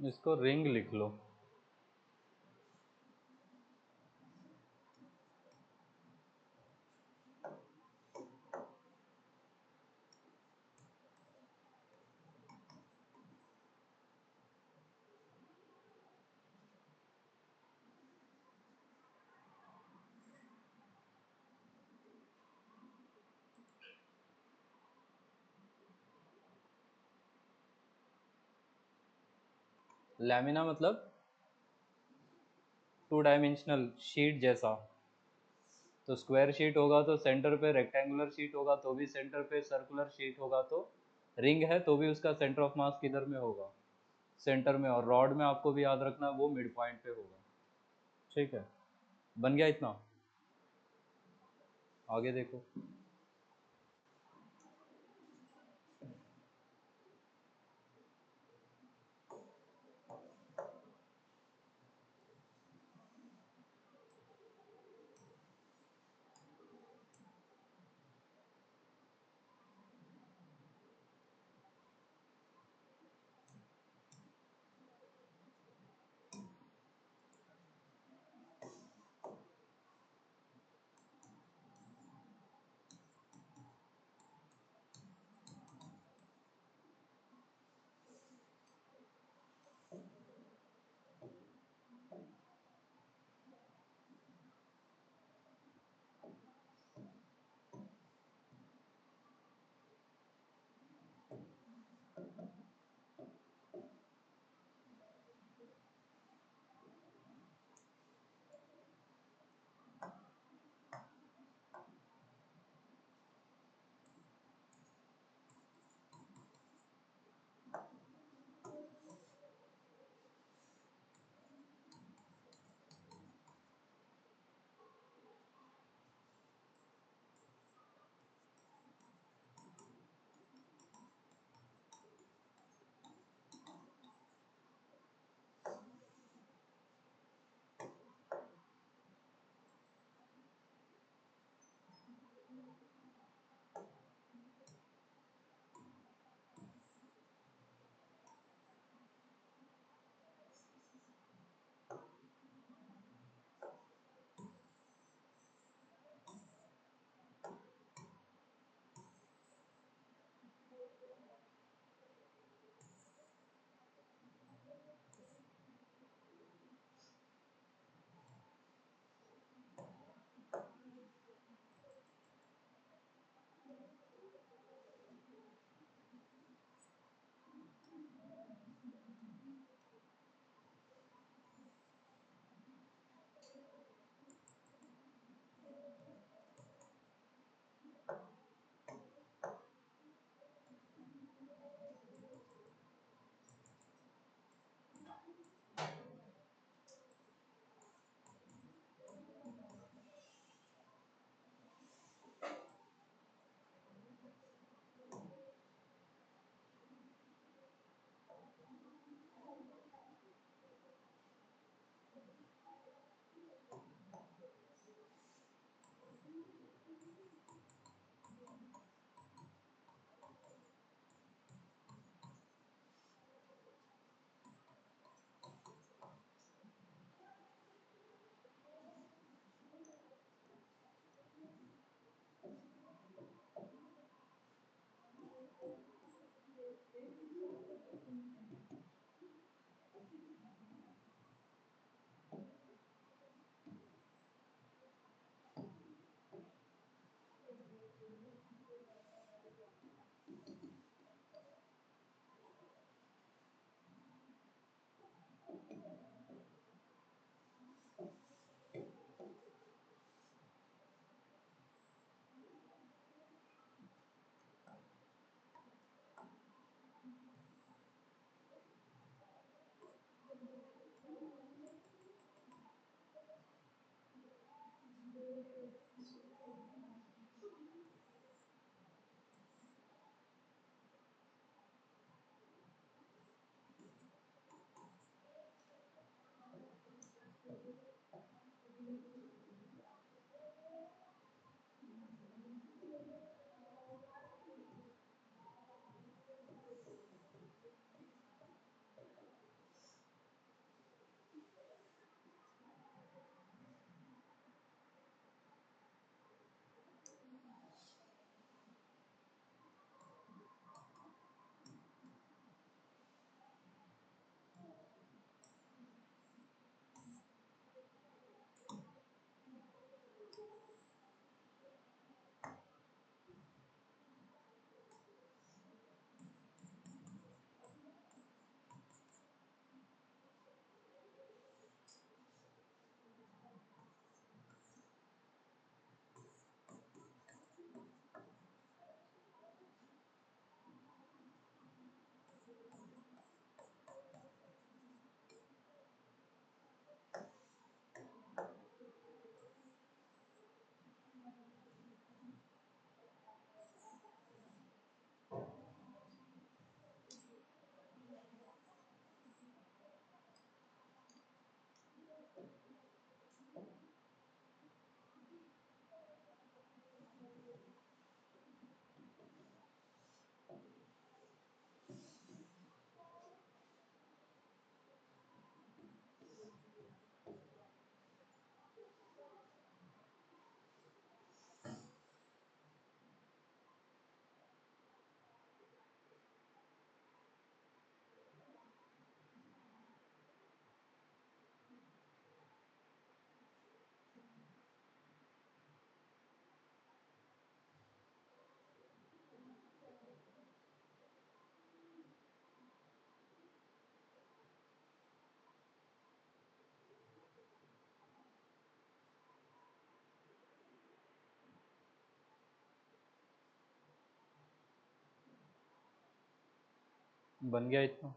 इसको रिंग लिख लो। लैमिना मतलब टू डायमेंशनल शीट जैसा। तो स्क्वायर शीट होगा तो सेंटर पे, रेक्टेंगुलर शीट होगा तो भी सेंटर पे, सर्कुलर शीट होगा तो, रिंग है तो भी उसका सेंटर ऑफ मास किधर में होगा, सेंटर में। और रॉड में आपको भी याद रखना वो मिड पॉइंट पे होगा। ठीक है, बन गया इतना। आगे देखो। बन गया इतना।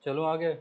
चलो आगे।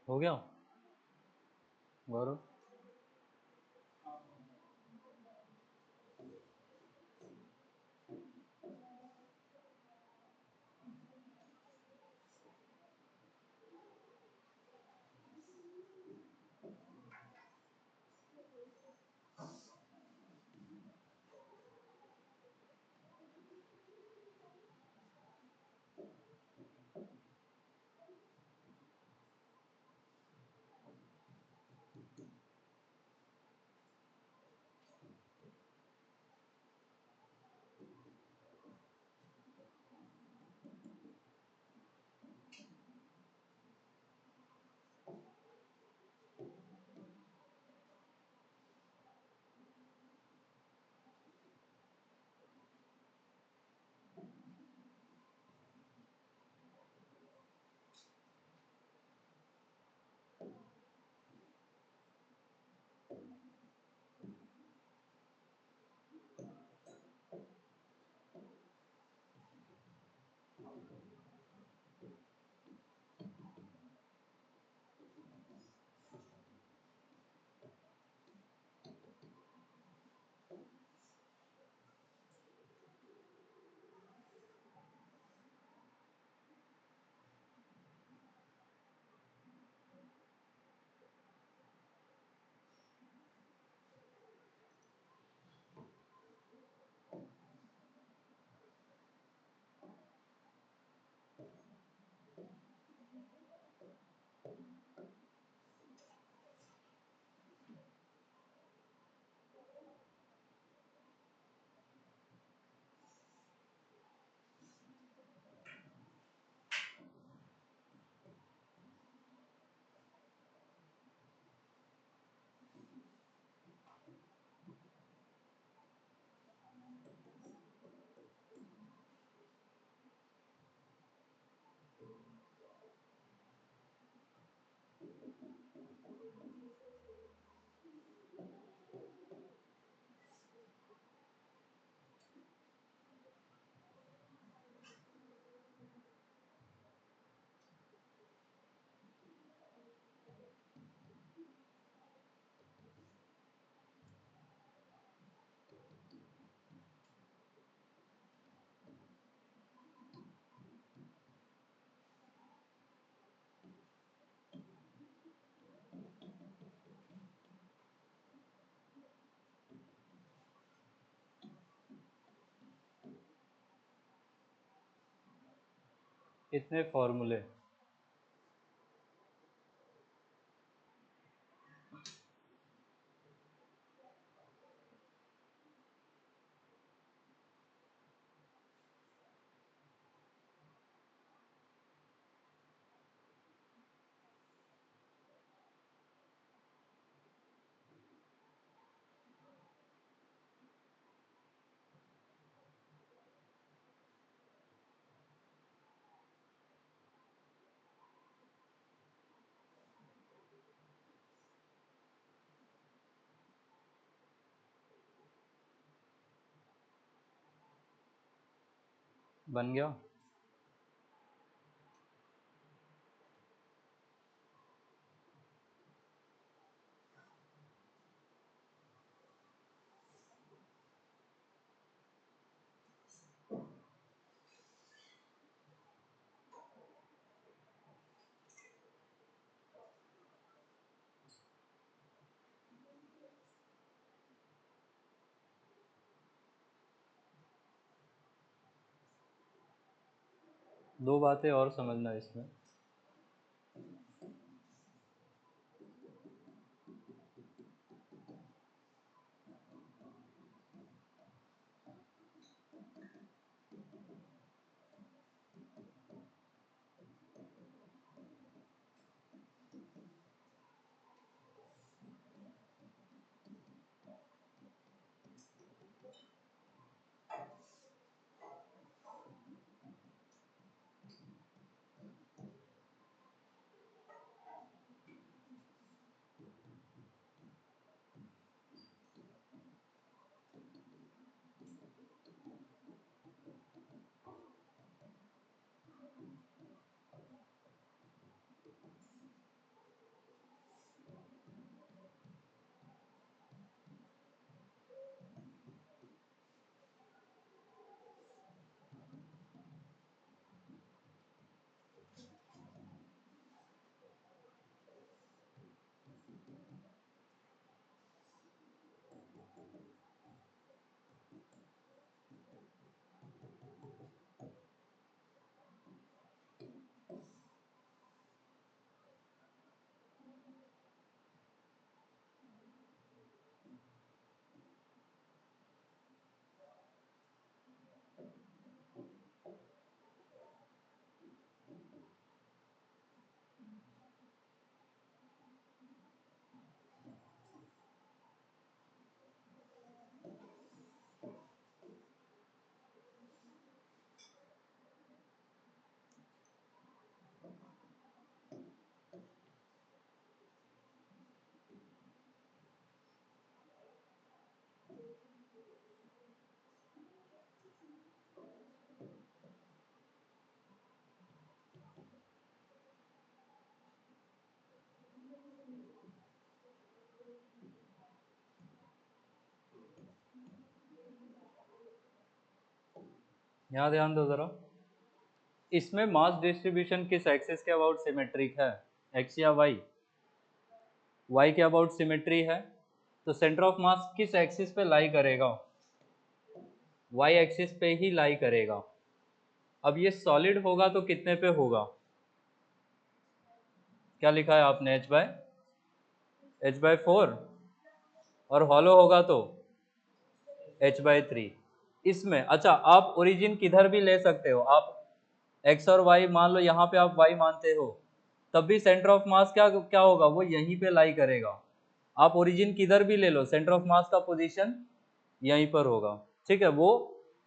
हो गया गौरव। कितने फॉर्मूले? बन गया? दो बातें और समझना इसमें। यहाँ ध्यान दो जरा, इसमें मास डिस्ट्रीब्यूशन किस एक्सिस के अबाउट सिमेट्रिक है, एक्स या वाई? वाई के अबाउट सिमेट्री है, तो सेंटर ऑफ मास किस एक्सिस पे लाई करेगा? वाई एक्सिस पे ही लाई करेगा। अब ये सॉलिड होगा तो कितने पे होगा? क्या लिखा है आपने, h/4, और हॉलो होगा तो h/3। इसमें अच्छा, आप ओरिजिन किधर भी ले सकते हो, आप x और y मान लो, यहाँ पे आप y मानते हो, तब भी सेंटर ऑफ मास क्या क्या होगा, वो यहीं पे लाई करेगा। आप ओरिजिन किधर भी ले लो, सेंटर ऑफ मास का पोजीशन यहीं पर होगा, ठीक है। वो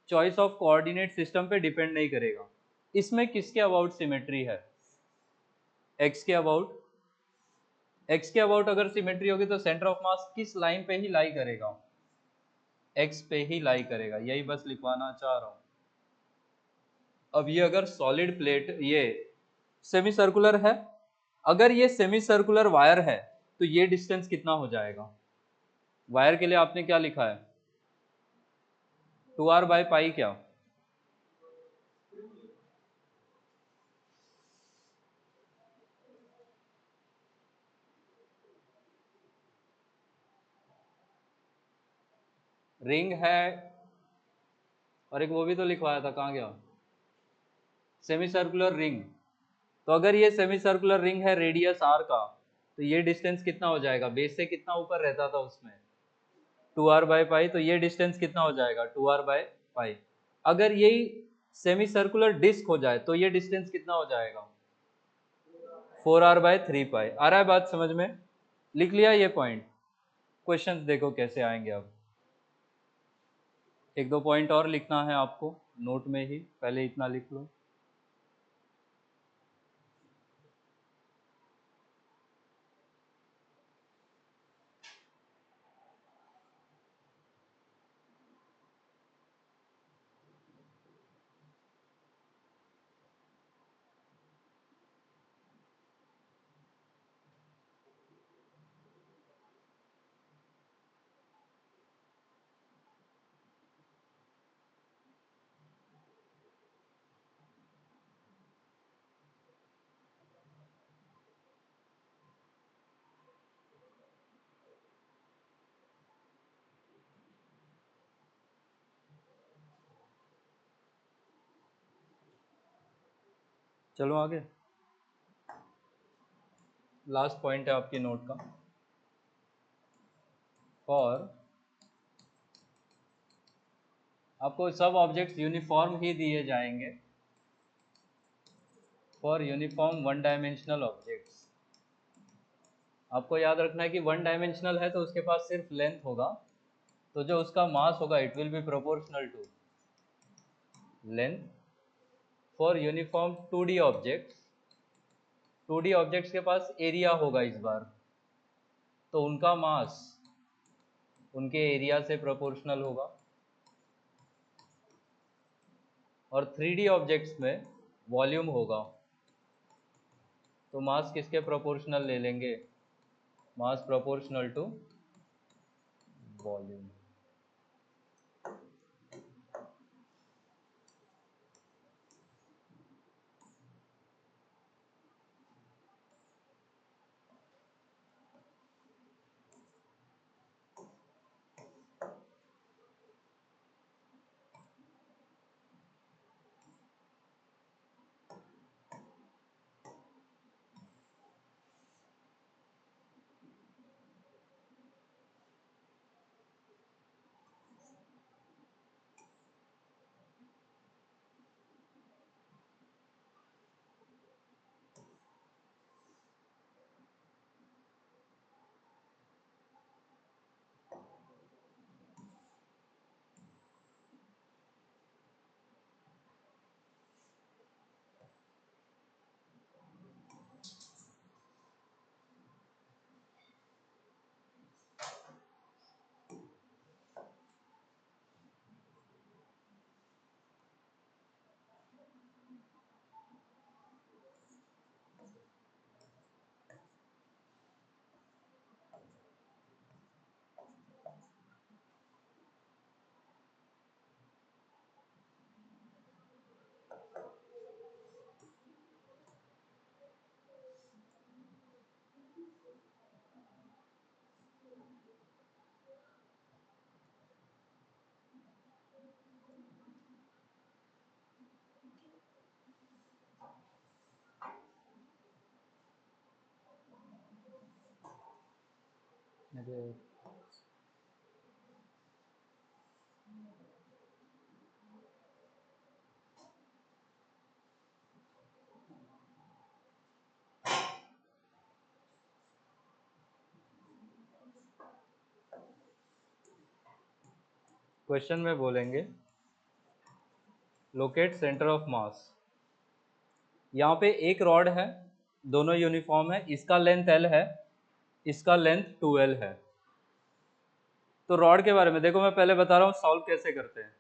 चॉइस ऑफ कोऑर्डिनेट सिस्टम पे डिपेंड नहीं करेगा। इसमें किसके अबाउट सिमेट्री है? x के अबाउट। x के अबाउट अगर सिमेट्री होगी तो सेंटर ऑफ मास किस लाइन पे ही लाई करेगा? x पे ही लाई करेगा, यही बस लिखवाना चाह रहा हूं। अब ये अगर सॉलिड प्लेट, ये सेमी सर्कुलर है, अगर ये सेमी सर्कुलर वायर है तो ये डिस्टेंस कितना हो जाएगा? वायर के लिए आपने क्या लिखा है, 2r/पाई क्या? रिंग है, और एक वो भी तो लिखवाया था, कहाँ गया? सेमी सर्कुलर रिंग, तो अगर ये सेमी सर्कुलर रिंग है रेडियस r का, तो ये डिस्टेंस कितना हो जाएगा, बेस से कितना ऊपर रहता था उसमें 2r/पाई, तो ये डिस्टेंस कितना हो जाएगा 2r/पाई। अगर यही सेमी सर्कुलर डिस्क हो जाए तो ये डिस्टेंस कितना हो जाएगा 4r/3पाई। आ रहा है बात समझ में? लिख लिया ये पॉइंट? क्वेश्चंस देखो कैसे आएंगे। अब एक दो पॉइंट और लिखना है आपको नोट में ही, पहले इतना लिख लो। चलो आगे, लास्ट पॉइंट है आपकी नोट का। और आपको सब ऑब्जेक्ट्स यूनिफॉर्म ही दिए जाएंगे for uniform one dimensional objects. आपको याद रखना है कि वन डायमेंशनल है तो उसके पास सिर्फ लेंथ होगा, तो जो उसका मास होगा it will be proportional to length. For uniform 2D objects, 2D objects के पास एरिया होगा इस बार, तो उनका मास उनके एरिया से प्रोपोर्शनल होगा। और 3D ऑब्जेक्ट्स में वॉल्यूम होगा, तो मास किसके प्रोपोर्शनल ले लेंगे, मास प्रोपोर्शनल टू वॉल्यूम। क्वेश्चन में बोलेंगे लोकेट सेंटर ऑफ मास। यहाँ पे एक रॉड है, दोनों यूनिफॉर्म है, इसका लेंथ L है, इसका लेंथ 2L है। तो रॉड के बारे में देखो, मैं पहले बता रहा हूँ सॉल्व कैसे करते हैं।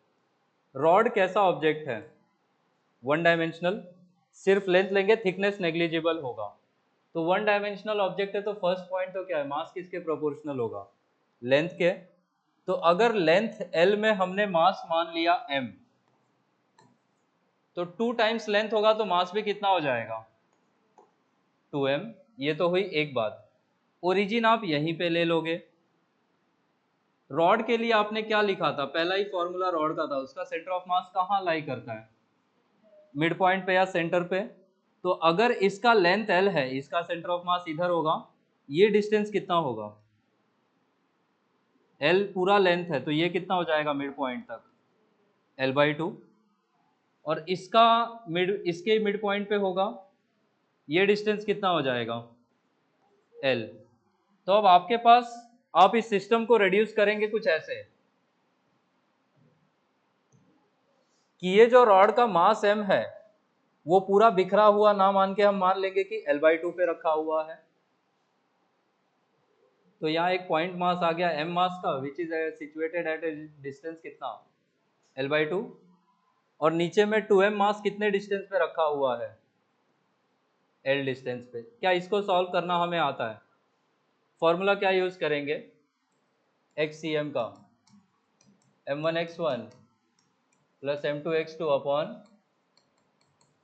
रॉड कैसा ऑब्जेक्ट है, वन डायमेंशनल, सिर्फ लेंथ लेंगे, थिकनेस नेग्लिजिबल होगा। तो वन डायमेंशनल ऑब्जेक्ट है तो फर्स्ट पॉइंट तो क्या है, मास किसके प्रोपोर्शनल होगा, लेंथ के। तो अगर लेंथ L में हमने मास मान लिया m, तो 2 टाइम्स लेंथ होगा तो मास भी कितना हो जाएगा 2m। ये तो हुई एक बात। ओरिजिन आप यहीं पे ले लोगे। रॉड के लिए आपने क्या लिखा था, पहला ही फॉर्मूला रॉड का था, उसका सेंटर ऑफ मास कहाँ लाई करता है, मिड पॉइंट पे या सेंटर पे। तो अगर इसका लेंथ एल है, इसका सेंटर ऑफ मास इधर होगा, ये डिस्टेंस कितना होगा? एल पूरा लेंथ है, तो ये कितना हो जाएगा मिड पॉइंट तक? L/2। और इसका इसके मिड पॉइंट पे होगा, ये डिस्टेंस कितना हो जाएगा? L। तो अब आपके पास, आप इस सिस्टम को रिड्यूस करेंगे कुछ ऐसे कि ये जो रॉड का मास m है वो पूरा बिखरा हुआ ना मान के हम मान लेंगे कि L/2 पे रखा हुआ है। तो यहाँ एक पॉइंट मास आ गया m मास का, which is situated at A distance कितना? L/2। और नीचे में 2m मास कितने डिस्टेंस पे रखा हुआ है? L डिस्टेंस पे। क्या इसको सॉल्व करना हमें आता है? फॉर्मूला क्या यूज करेंगे? XCM का, m1x1 plus m2x2 upon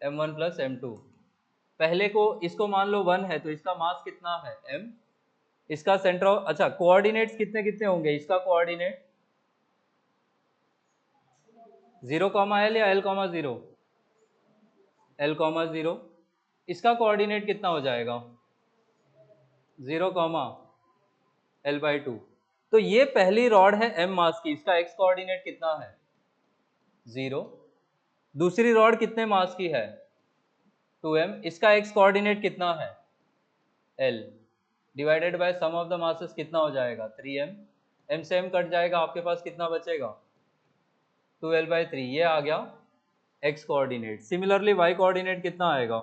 m1 plus m2। पहले को इसको मान लो 1 है, तो इसका मास कितना है? m। इसका सेंटर ऑफ, अच्छा कोऑर्डिनेट्स कितने कितने होंगे? इसका कोऑर्डिनेट 0, L या L,0? L,0। इसका कोऑर्डिनेट कितना हो जाएगा? 0, L/2। तो ये पहली रॉड है m मास की, इसका x कोऑर्डिनेट कितना है? 0। दूसरी रॉड कितने मास की है? 2m, इसका x कोऑर्डिनेट कितना है? L। Divided by sum of the masses कितना हो जाएगा? 3m। m से m कट जाएगा, आपके पास कितना बचेगा? 2L/3। ये आ गया x coordinate. Similarly y coordinate कितना आएगा?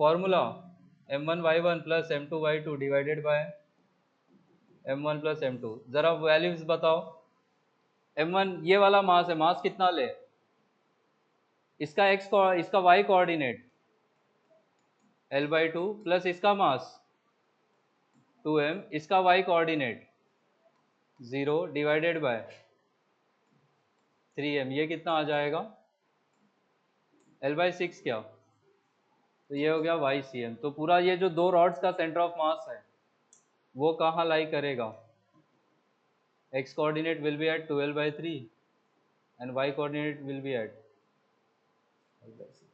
Formula m1y1 plus m2y2 divided by m1 plus m2। जरा वैल्यूज बताओ। m1 ये वाला मास है, मास कितना ले? इसका इसका y कोऑर्डिनेट L/2 प्लस इसका मास 2m, इसका y coordinate 0 divided by 3m। ये कितना आ जाएगा? L/6 क्या? तो ये हो गया YCM। तो पूरा ये जो दो रॉड्स का सेंटर ऑफ मास है वो कहाँ लाई करेगा? x coordinate will be at 12/3 and y coordinate will be at L/6।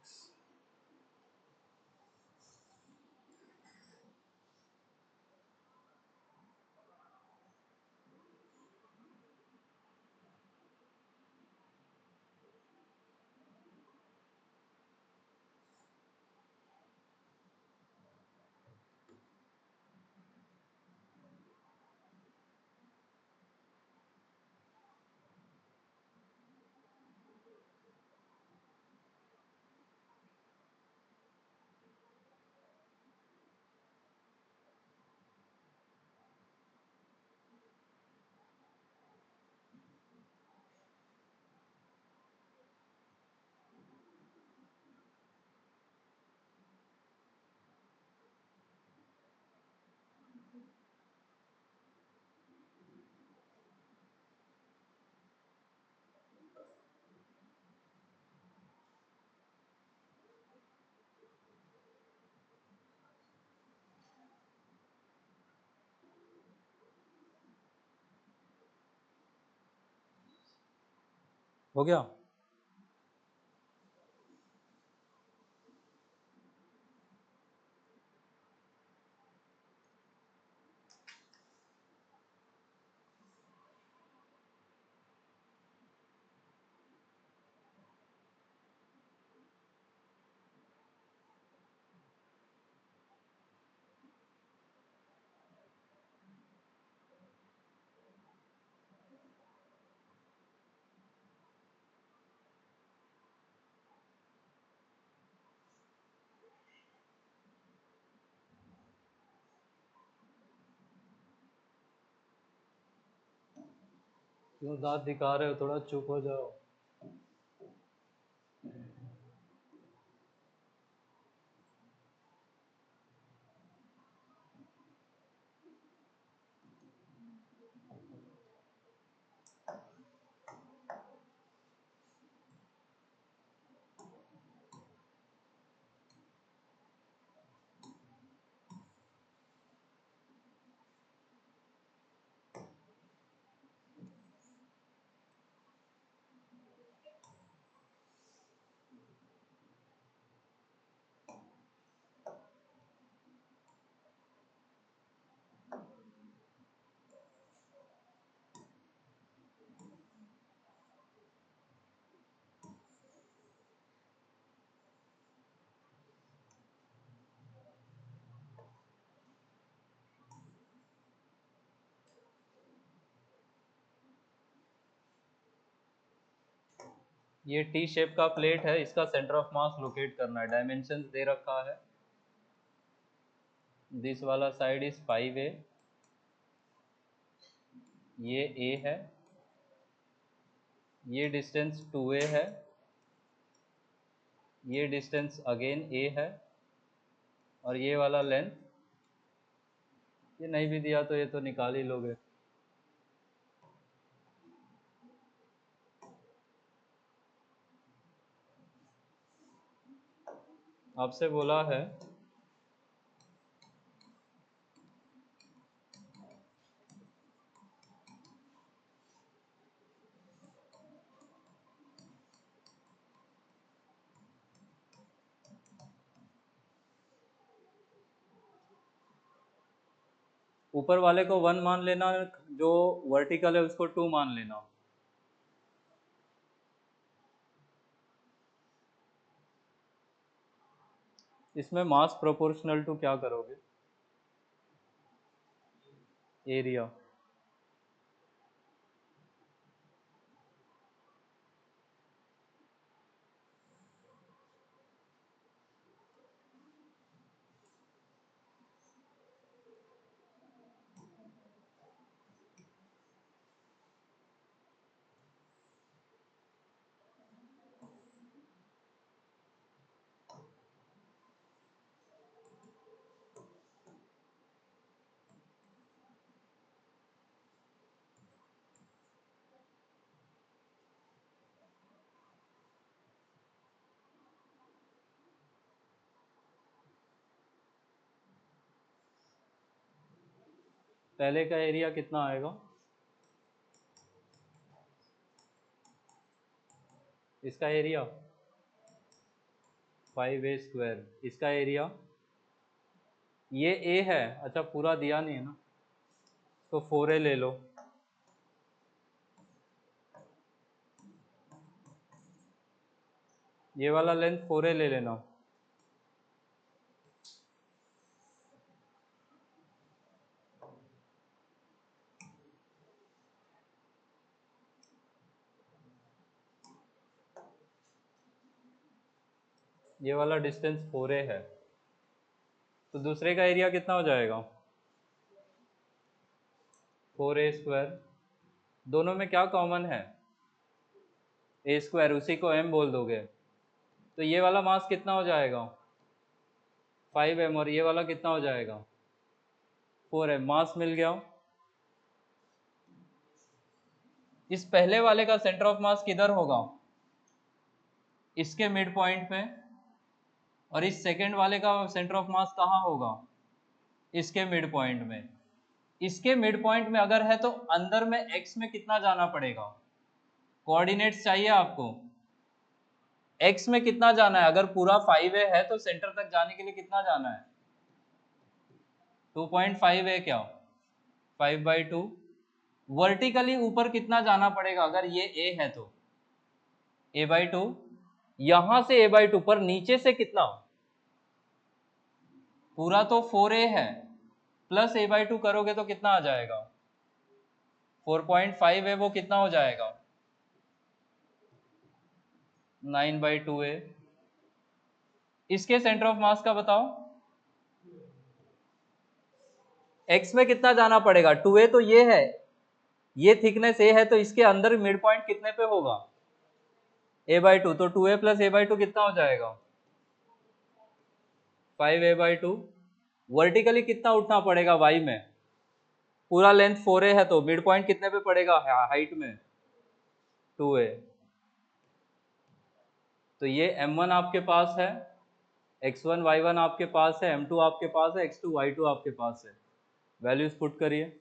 हो गया? क्यों दांत दिखा रहे हो? थोड़ा चुप हो जाओ। ये टी शेप का प्लेट है, इसका सेंटर ऑफ मास लोकेट करना है। डायमेंशंस दे रखा है। दिस वाला साइड इज 5a, ये a है, ये डिस्टेंस 2a है, ये डिस्टेंस अगेन a है, और ये वाला लेंथ, ये नहीं भी दिया तो ये तो निकाल ही लोगे। आपसे बोला है ऊपर वाले को 1 मान लेना, जो वर्टिकल है उसको 2 मान लेना। इसमें मास प्रोपोर्शनल टू क्या करोगे? एरिया। पहले का एरिया कितना आएगा? इसका एरिया 5a²। इसका एरिया, ये a है, अच्छा पूरा दिया नहीं है ना, तो 4a ले लो। ये वाला लेंथ 4a ले लेना। ये वाला डिस्टेंस 4a है, तो दूसरे का एरिया कितना हो जाएगा? 4a²। दोनों में क्या कॉमन है? a², उसी को m बोल दोगे, तो ये वाला मास कितना हो जाएगा? 5m, और ये वाला कितना हो जाएगा? 4m। मास मिल गया। इस पहले वाले का सेंटर ऑफ मास किधर होगा? इसके मिड पॉइंट पे। और इस सेकेंड वाले का सेंटर ऑफ मास कहाँ होगा? इसके मिड पॉइंट में। इसके मिड पॉइंट में अगर है तो अंदर में x में कितना जाना पड़ेगा? कोऑर्डिनेट्स चाहिए आपको। x में कितना जाना है? अगर पूरा 5a है तो सेंटर तक जाने के लिए कितना जाना है? 2.5a। क्या? 5/2। वर्टिकली ऊपर कितना जाना पड़ेगा अगर ये a है तो? a/2। यहां से a/2 पर नीचे से कितना? पूरा तो 4a है, प्लस a/2 करोगे तो कितना आ जाएगा? 4.5 है, वो कितना हो जाएगा? 9/2a। इसके सेंटर ऑफ मास का बताओ। x में कितना जाना पड़ेगा? 2a तो ये है, ये थिकनेस a है, तो इसके अंदर मिड पॉइंट कितने पे होगा? a/2। तो 2a प्लस a/2 कितना हो जाएगा? 5a/2। वर्टिकली कितना उठना पड़ेगा y में? पूरा लेंथ 4a है तो मिड पॉइंट कितने पे पड़ेगा हाइट में? 2a। तो ये m1 आपके पास है, x1 y1 आपके पास है, m2 आपके पास है, x2 y2 आपके पास है। वैल्यूज पुट करिए।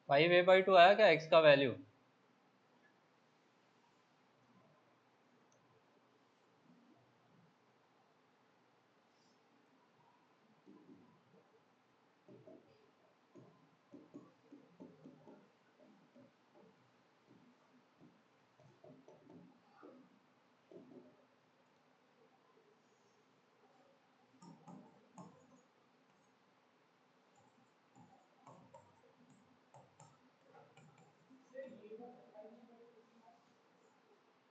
5a/2 आया क्या x का वैल्यू?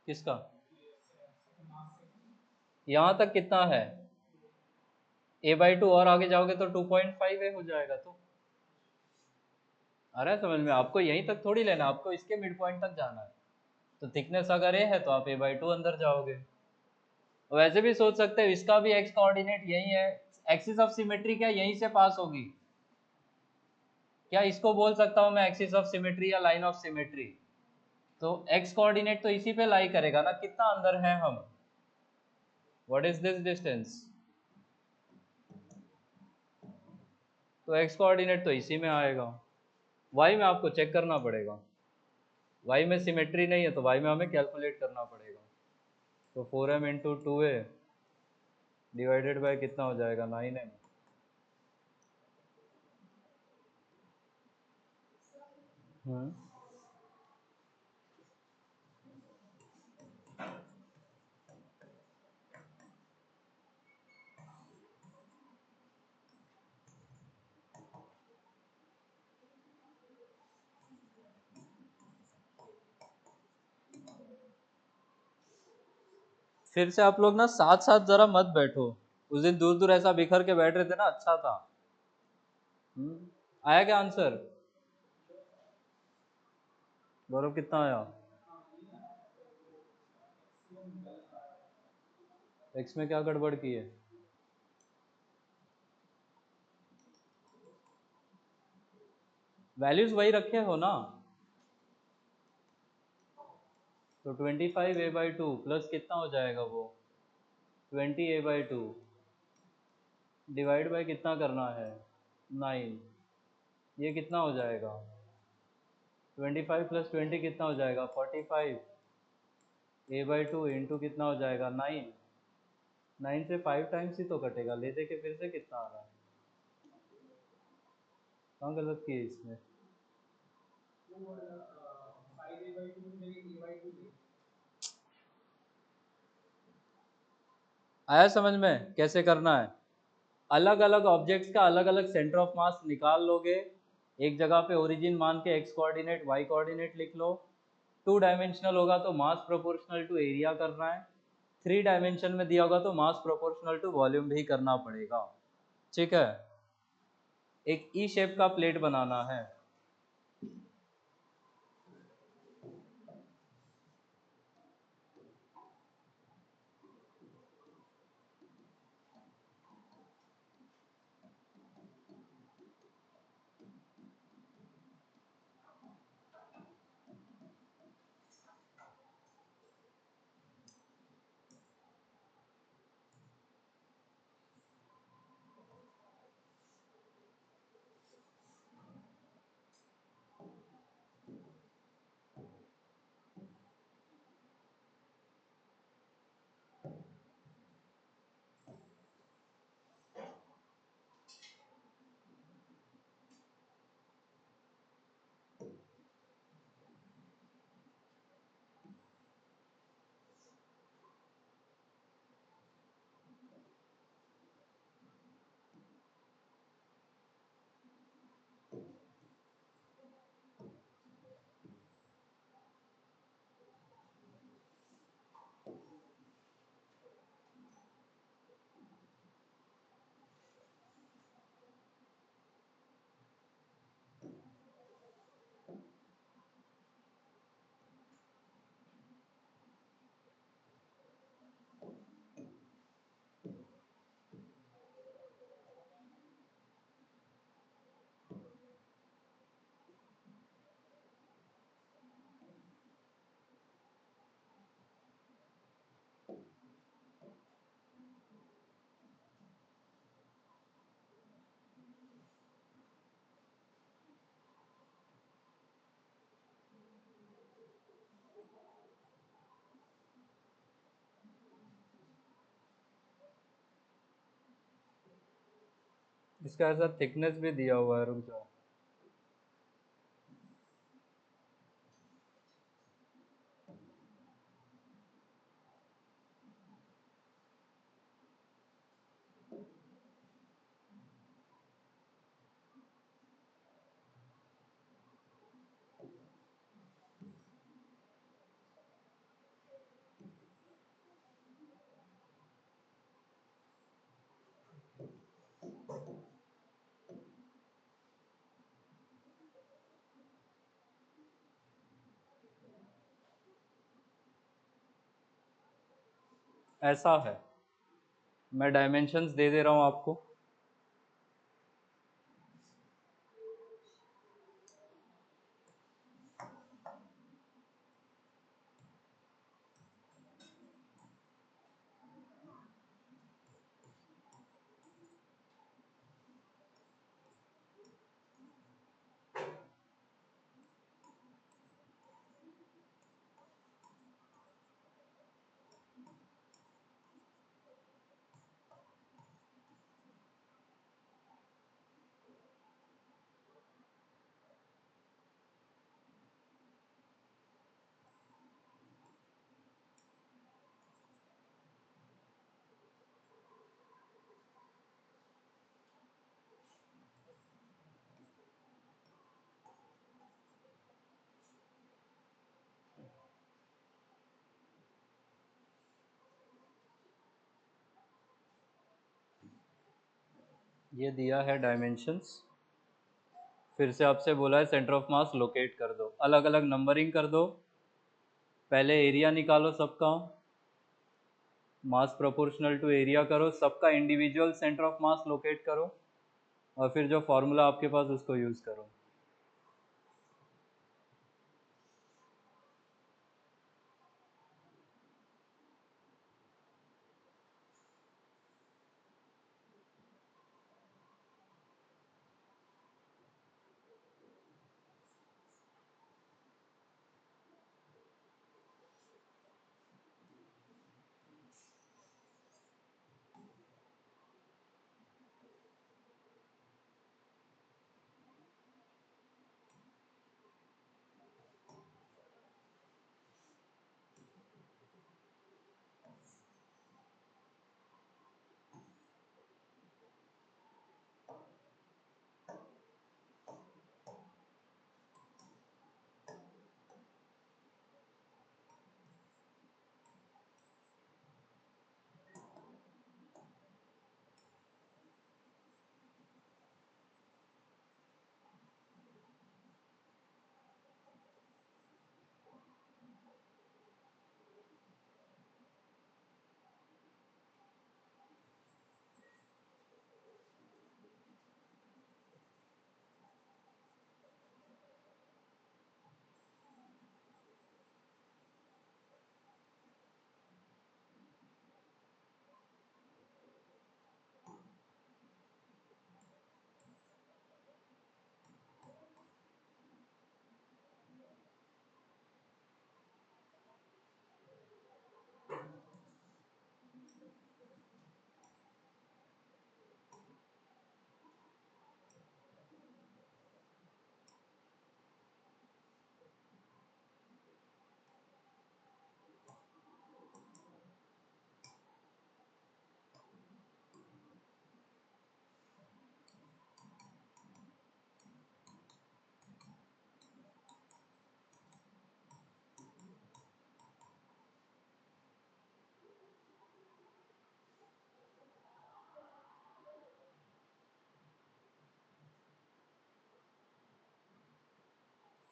किसका? यहाँ तक कितना है? a/2 और आगे जाओगे तो 2.5a हो जाएगा। तो आ रहा है समझ में? आपको यहीं तक थोड़ी लेना, आपको इसके मिड पॉइंट तक जाना है। तो थिकनेस अगर a है तो आप a/2 अंदर जाओगे। वैसे भी सोच सकते हो इसका भी x कोऑर्डिनेट यही है, एक्सिस ऑफ सिमेट्री क्या यहीं से पास होगी? क्या इसको बोल सकता हूँ मैं एक्सिस ऑफ सिमेट्री या लाइन ऑफ सिमेट्री? तो x कोऑर्डिनेट तो इसी पे लाई करेगा ना, कितना अंदर है हम? What is this distance? तो x कोऑर्डिनेट तो इसी में आएगा। y में आपको चेक करना पड़ेगा, y में सिमेट्री नहीं है तो y में हमें कैलकुलेट करना पड़ेगा। तो 4m into 2a divided by कितना हो जाएगा? 9m। फिर से आप लोग ना साथ साथ जरा मत बैठो, उस दिन दूर दूर ऐसा बिखर के बैठ रहे थे ना, अच्छा था। आया क्या आंसर? गौरव कितना आया? एक्स में क्या गड़बड़ की है? वैल्यूज वही रखे हो ना? तो 25a/2 प्लस कितना हो जाएगा वो? 20a/2 डिवाइड बाय कितना करना है? 9। ये कितना हो जाएगा? 25 प्लस 20 कितना हो जाएगा? 45। a/2 इंटू कितना हो जाएगा? 9। 9 से 5 टाइम्स ही तो कटेगा, ले दे के फिर से कितना आ रहा है? कहाँ गलत की है इसमें? आया समझ में कैसे करना है? अलग अलग ऑब्जेक्ट्स का अलग अलग सेंटर ऑफ मास निकाल लोगे, एक जगह पे ओरिजिन मान के x कोऑर्डिनेट y कोऑर्डिनेट लिख लो। 2 डायमेंशनल होगा तो मास प्रोपोर्शनल टू एरिया करना है, 3 डायमेंशन में दिया होगा तो मास प्रोपोर्शनल टू वॉल्यूम भी करना पड़ेगा। ठीक है, एक ई शेप का प्लेट बनाना है। इसका ऐसा थिकनेस भी दिया हुआ है, रुक जाओ। ऐसा है, मैं डायमेंशंस दे दे रहा हूँ आपको। ये दिया है डायमेंशंस, फिर से आपसे बोला है सेंटर ऑफ मास लोकेट कर दो, अलग अलग नंबरिंग कर दो। पहले एरिया निकालो सबका, मास प्रोपोर्शनल टू एरिया करो, सबका individual centre of mass locate करो, और फिर जो फॉर्मूला आपके पास उसको यूज़ करो।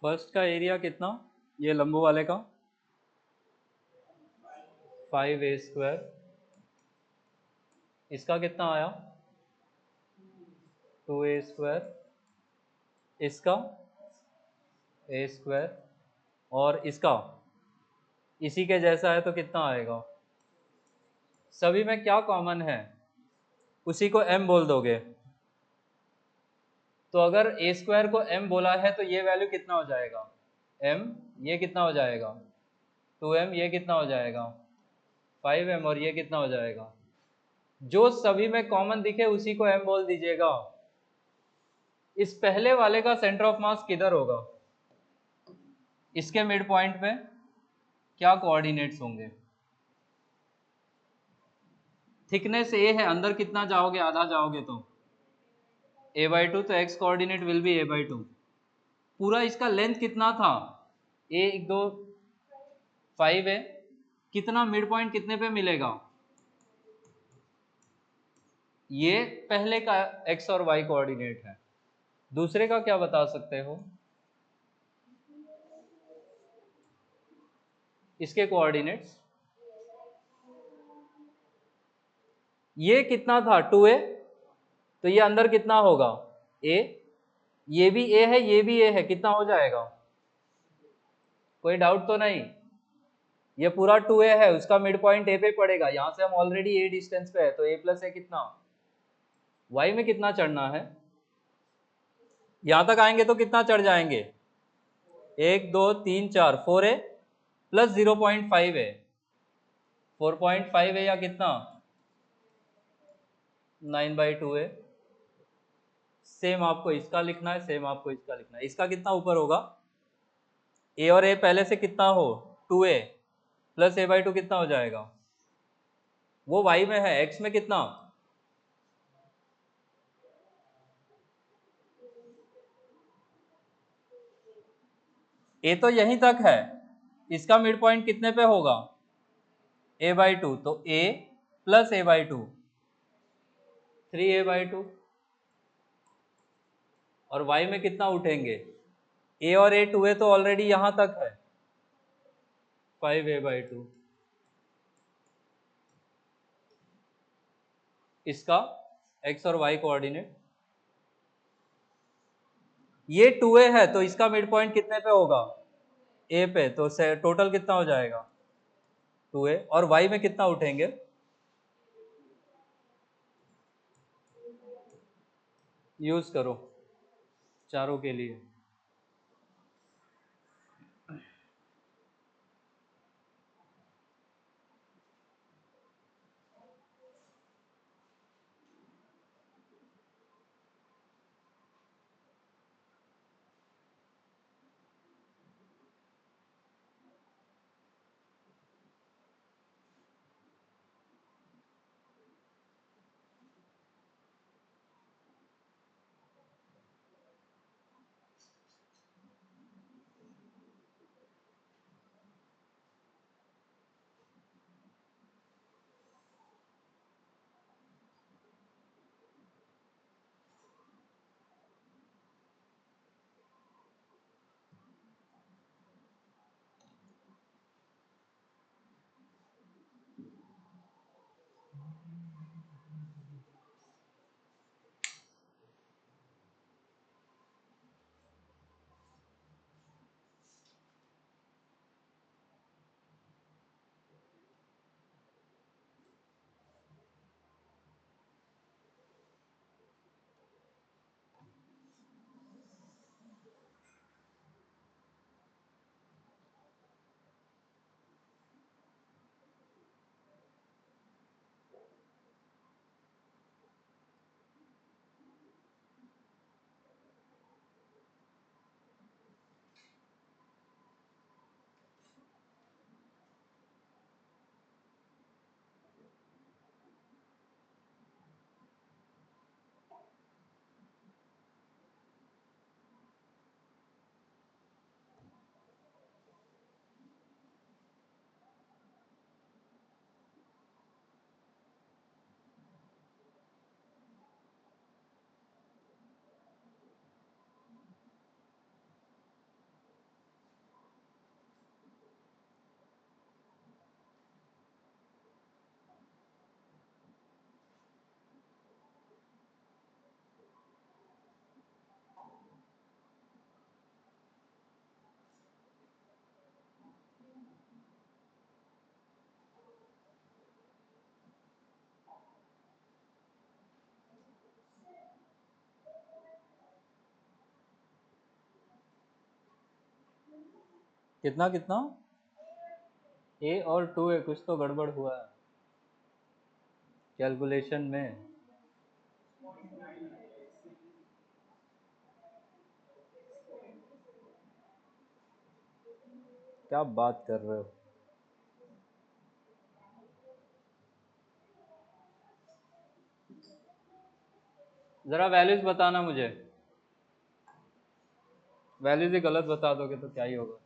फर्स्ट का एरिया कितना, ये लंबू वाले का 5a², इसका कितना आया 2a², इसका a², और इसका इसी के जैसा है तो कितना आएगा। सभी में क्या कॉमन है, उसी को m बोल दोगे, तो अगर a² को m बोला है तो ये वैल्यू कितना हो जाएगा m, ये कितना हो जाएगा 2m, ये कितना हो जाएगा 5m, और ये कितना हो जाएगा। जो सभी में कॉमन दिखे उसी को m बोल दीजिएगा। इस पहले वाले का सेंटर ऑफ मास किधर होगा? इसके मिड पॉइंट पे क्या कोऑर्डिनेट्स होंगे? थिकनेस ए है, अंदर कितना जाओगे? आधा जाओगे तो a/2, तो x coordinate will B a/2। पूरा इसका लेंथ कितना था? 1 2 5 है। कितना मिड पॉइंट कितने पे मिलेगा? ये पहले का x और y कोऑर्डिनेट है। दूसरे का क्या बता सकते हो? इसके कोऑर्डिनेट्स ये कितना था? 2a। तो ये अंदर कितना होगा? a। ये भी a है, ये भी a है, कितना हो जाएगा? कोई डाउट तो नहीं? ये पूरा 2a है, उसका मिड पॉइंट a पे पड़ेगा। यहां से हम ऑलरेडी a डिस्टेंस पे है, तो a प्लस a कितना? y में कितना चढ़ना है? यहां तक आएंगे तो कितना चढ़ जाएंगे? 1 2 3 4 4a प्लस 0.5 है, 4.5 है या कितना? 9/2 है। सेम आपको इसका लिखना है, सेम आपको इसका लिखना है। इसका कितना ऊपर होगा? a और a पहले से कितना हो? 2a प्लस a/2 कितना हो जाएगा? वो y में है, x में कितना? a तो यहीं तक है, इसका मिड पॉइंट कितने पे होगा? a/2, तो a प्लस a/2 3a/2। और y में कितना उठेंगे? a और a 2a तो ऑलरेडी यहां तक है, 5a/2। इसका x और y कोऑर्डिनेट ये 2a है, तो इसका मिड पॉइंट कितने पे होगा? a पे, तो टोटल कितना हो जाएगा? 2a। और y में कितना उठेंगे? यूज करो चारों के लिए। कितना कितना? a और 2a, कुछ तो गड़बड़ हुआ है कैलकुलेशन में। क्या बात कर रहे हो? जरा वैल्यूज बताना मुझे। वैल्यूज ही गलत बता दोगे तो क्या ही होगा।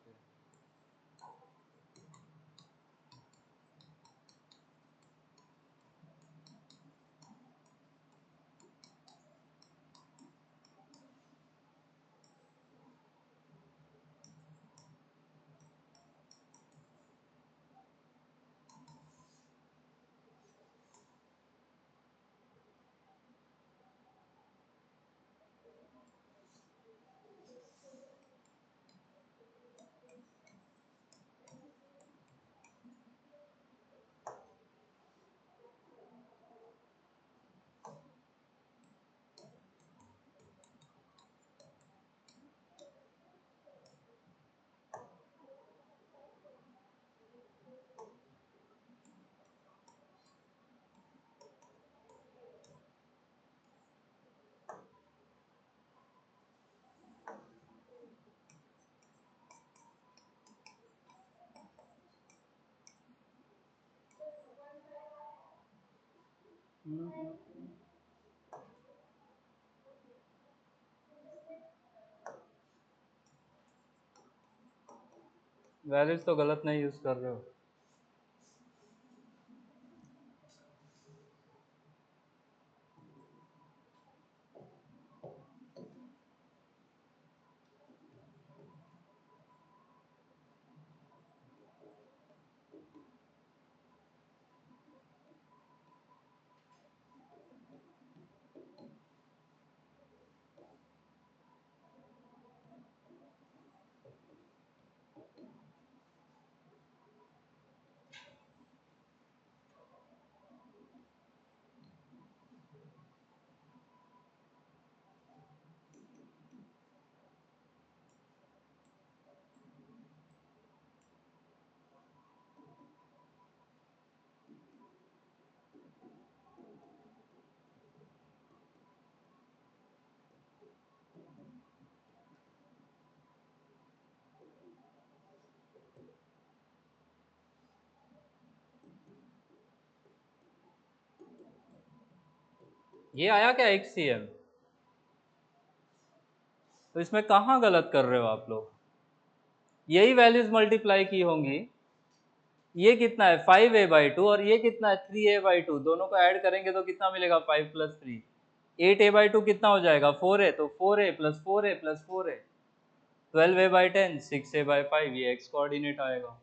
वैल्यूज तो गलत नहीं यूज कर रहे हो। ये आया क्या XCM? तो इसमें कहाँ गलत कर रहे हो आप लोग? यही वैल्यूज मल्टीप्लाई की होंगी। ये कितना है 5a/2 और ये कितना है 3a/2। दोनों को ऐड करेंगे तो कितना मिलेगा 5 + 3। 8a/2 कितना हो जाएगा 4a, तो 4a + 4a + 4a 12a/10 6a/5। ये x कोऑर्डिनेट आएगा।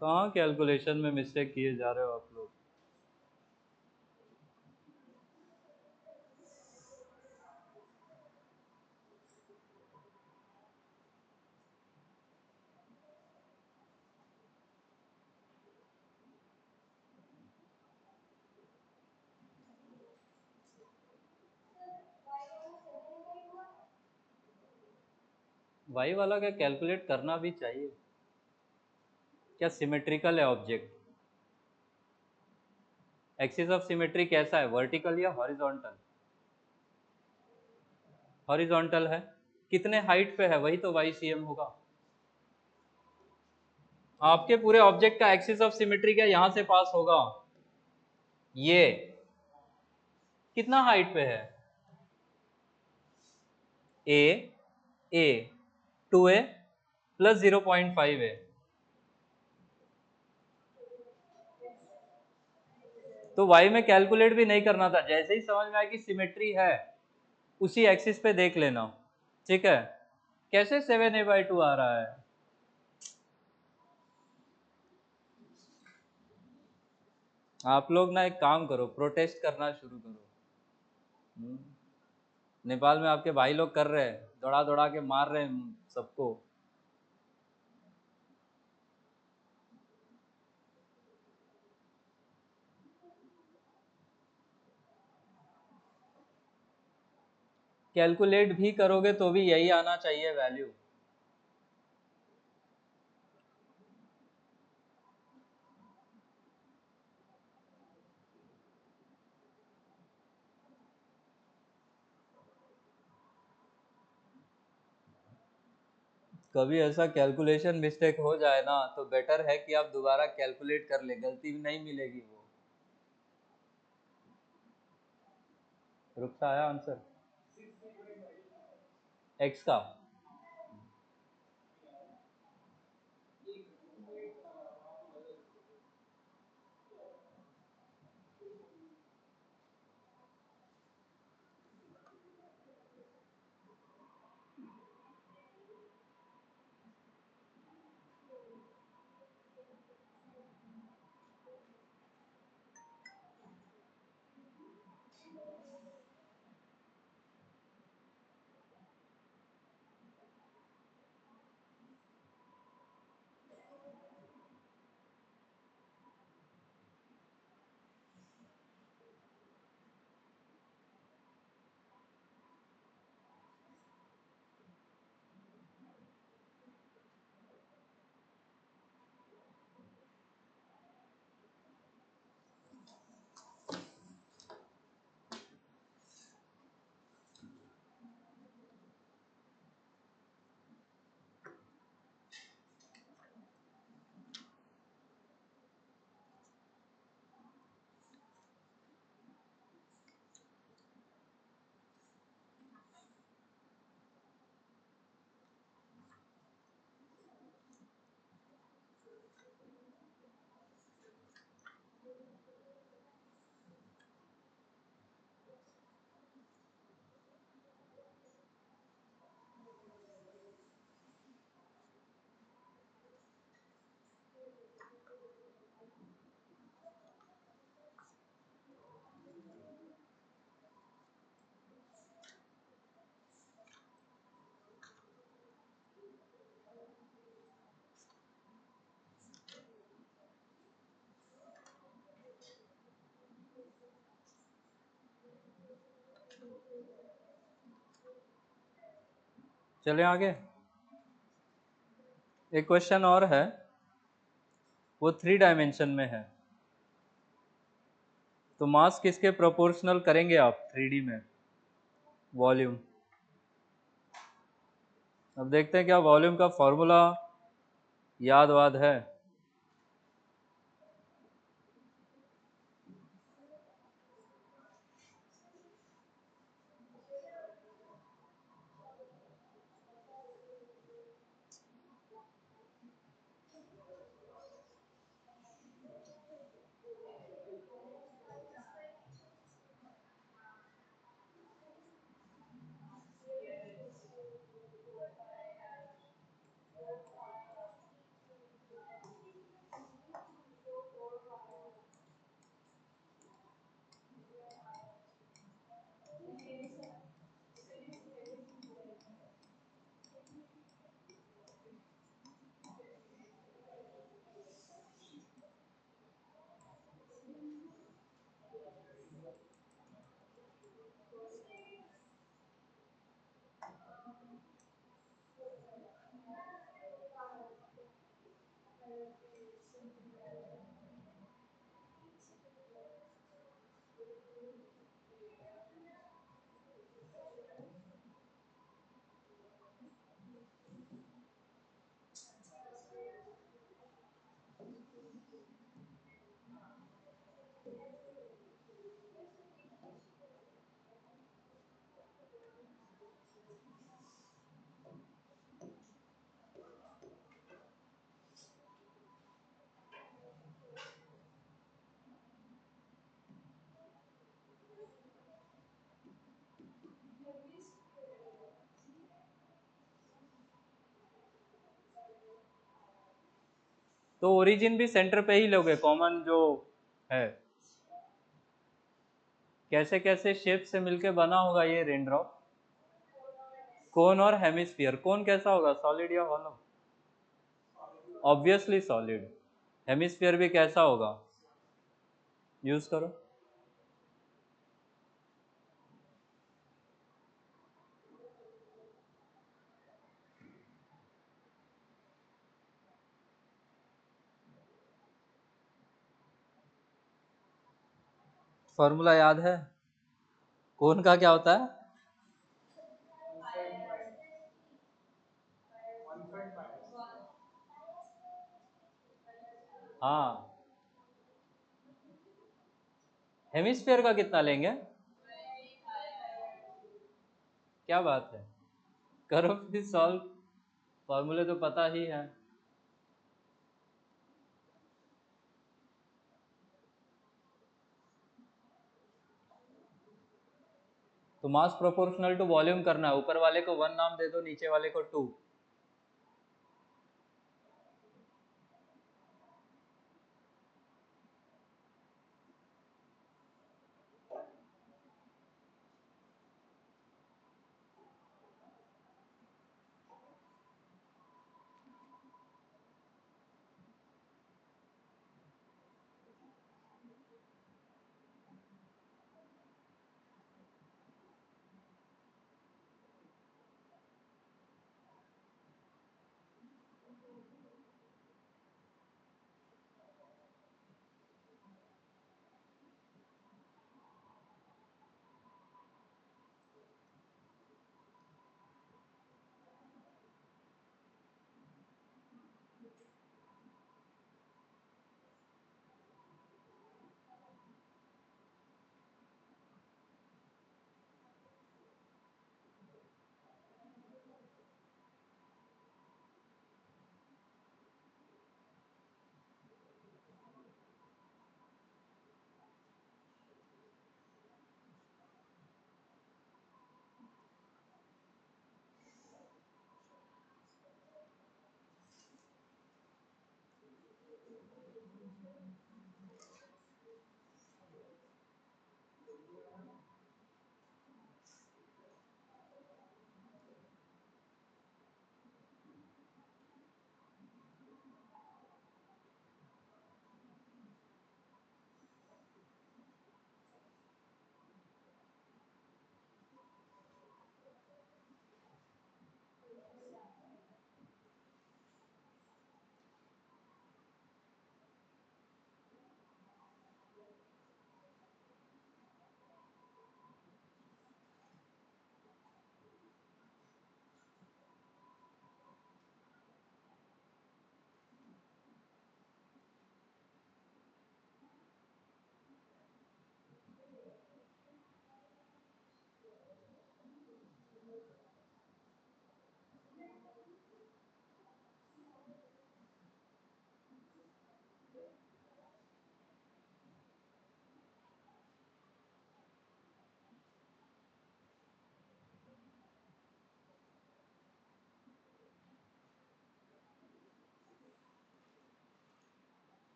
कहाँ कैलकुलेशन में मिस्टेक किए जा रहे हो आप लोग? y वाला क्या कैलकुलेट करना भी चाहिए? क्या सिमेट्रिकल है ऑब्जेक्ट? एक्सिस ऑफ सिमेट्री कैसा है, वर्टिकल या हॉरिजॉन्टल? हॉरिजॉन्टल है। कितने हाइट पे है, वही तो YCM होगा। आपके पूरे ऑब्जेक्ट का एक्सिस ऑफ सिमेट्री क्या यहाँ से पास होगा? ये कितना हाइट पे है? ए ए 2a + 0.5a। तो y में कैलकुलेट भी नहीं करना था, जैसे ही समझ में आया कि सिमेट्री है उसी एक्सिस पे देख लेना। ठीक है। कैसे 7a/2 आ रहा है? आप लोग ना एक काम करो, प्रोटेस्ट करना शुरू करो। नेपाल में आपके भाई लोग कर रहे हैं, दौड़ा दौड़ा के मार रहे हैं सबको। कैलकुलेट भी करोगे तो भी यही आना चाहिए वैल्यू। कभी ऐसा कैलकुलेशन मिस्टेक हो जाए ना तो बेटर है कि आप दोबारा कैलकुलेट कर ले, गलती नहीं मिलेगी वो। रुक सा आया आंसर एक्स का। चले आगे। एक क्वेश्चन और है, वो 3 डायमेंशन में है। तो मास किसके प्रोपोर्शनल करेंगे आप 3D में? वॉल्यूम। अब देखते हैं क्या वॉल्यूम का फॉर्मूला याद वाद है। तो ओरिजिन भी सेंटर पे ही लोगे, कॉमन जो है। कैसे कैसे शेप से मिलके बना होगा ये रेनड्रॉप? कोन और हेमिस्फीयर। कोन कैसा होगा, सॉलिड या हॉलो? Obviously solid. हेमिस्फीयर भी कैसा होगा? यूज करो। फॉर्मूला याद है? कोन का क्या होता है? हाँ, हेमिस्फेयर का कितना लेंगे? क्या बात है, करो फिर सॉल्व, फॉर्मूले तो पता ही है। तो मास प्रोपोर्शनल टू वॉल्यूम करना है, ऊपर वाले को 1 नाम दे दो, नीचे वाले को 2।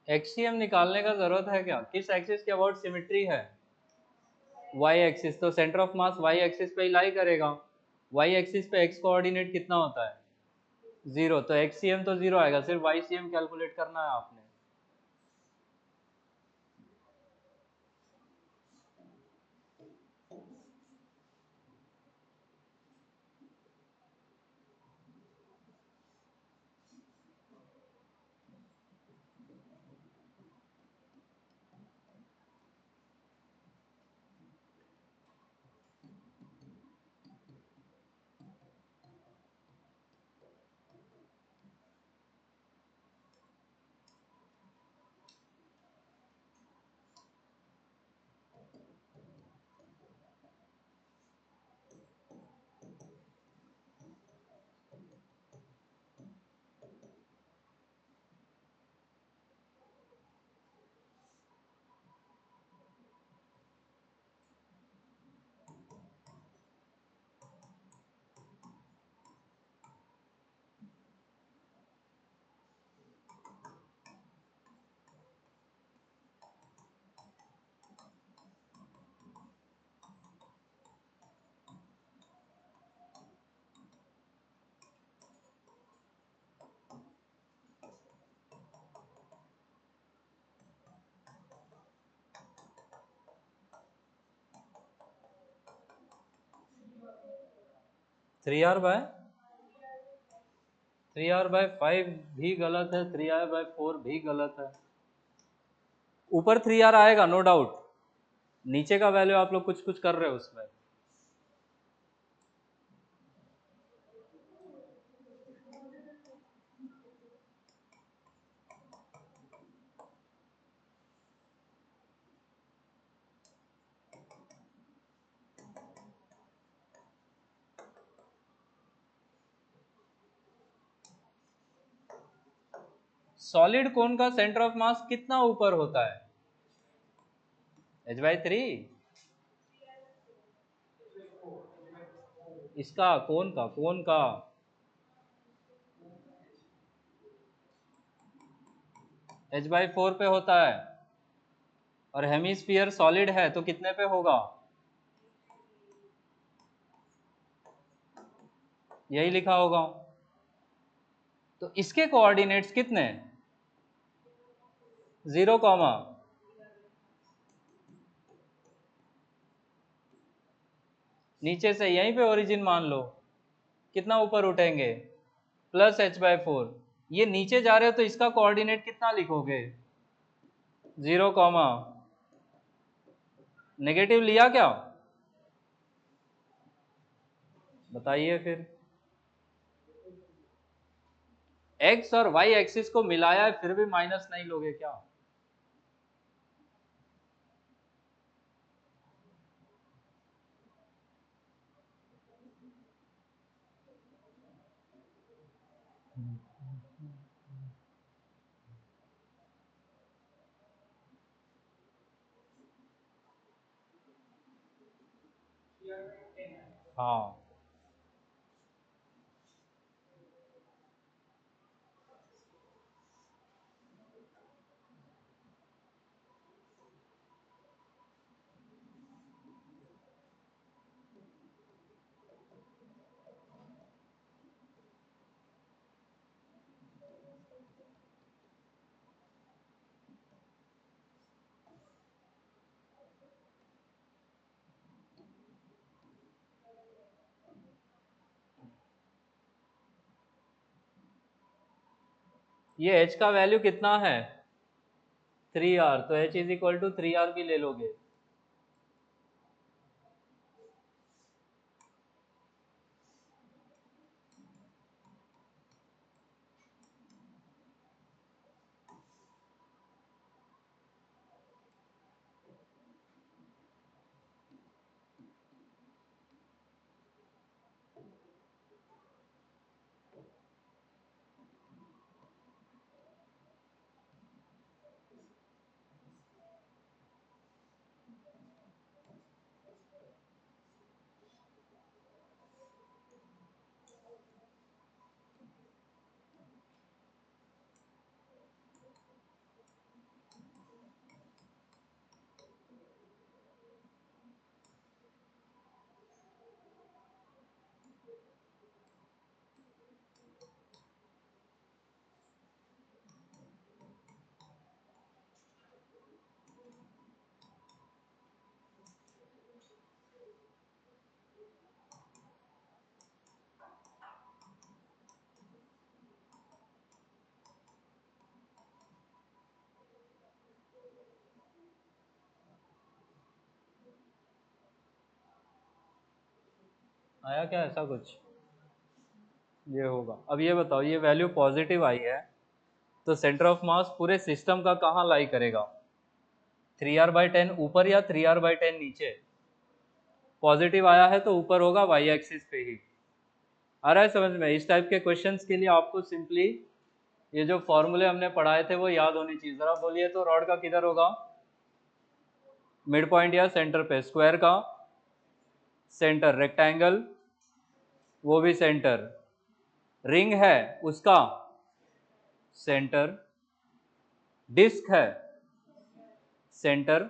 एक्सीएम निकालने का जरूरत है क्या? किस एक्सिस के अबाउट सिमेट्री है? वाई एक्सिस, तो centre of mass Y axis पे ही लाई करेगा। वाई एक्सिस पे एक्स कोऑर्डिनेट कितना होता है? 0, तो एक्सीएम तो 0 आएगा, सिर्फ वाईसीएम कैलकुलेट करना है आपने। 3r/5 भी गलत है, 3r/4 भी गलत है। ऊपर 3r आएगा नो डाउट, नीचे का वैल्यू आप लोग कुछ कुछ कर रहे हो उसमें। सॉलिड कोन का सेंटर ऑफ मास कितना ऊपर होता है? h/3। इसका कोन का h/4 पे होता है, और हेमिस्फीयर सॉलिड है तो कितने पे होगा? यही लिखा होगा। तो इसके कोऑर्डिनेट्स कितने? 0, नीचे से यहीं पे ओरिजिन मान लो, कितना ऊपर उठेंगे? +h/4। ये नीचे जा रहे हो तो इसका कोऑर्डिनेट कितना लिखोगे? 0, नेगेटिव लिया क्या? बताइए फिर। x और y एक्सिस को मिलाया है फिर भी माइनस नहीं लोगे क्या? हाँ, ये h का वैल्यू कितना है? 3r, तो h = 3r भी ले लोगे। आया क्या ऐसा कुछ? ये होगा। अब ये बताओ, ये वैल्यू पॉजिटिव आई है तो सेंटर ऑफ मास पूरे सिस्टम का कहाँ लाई करेगा? 3r/10 ऊपर या 3r/10 नीचे? पॉजिटिव आया है तो ऊपर होगा, वाई एक्सिस पे ही। आ रहा है समझ में? इस टाइप के क्वेश्चंस के लिए आपको सिंपली ये जो फॉर्मूले हमने पढ़ाए थे वो याद होनी चाहिए। जरा बोलिए तो, रॉड का किधर होगा? मिड पॉइंट या सेंटर पे? स्क्वायर का सेंटर, रेक्टेंगल वो भी सेंटर, रिंग है उसका सेंटर, डिस्क है सेंटर,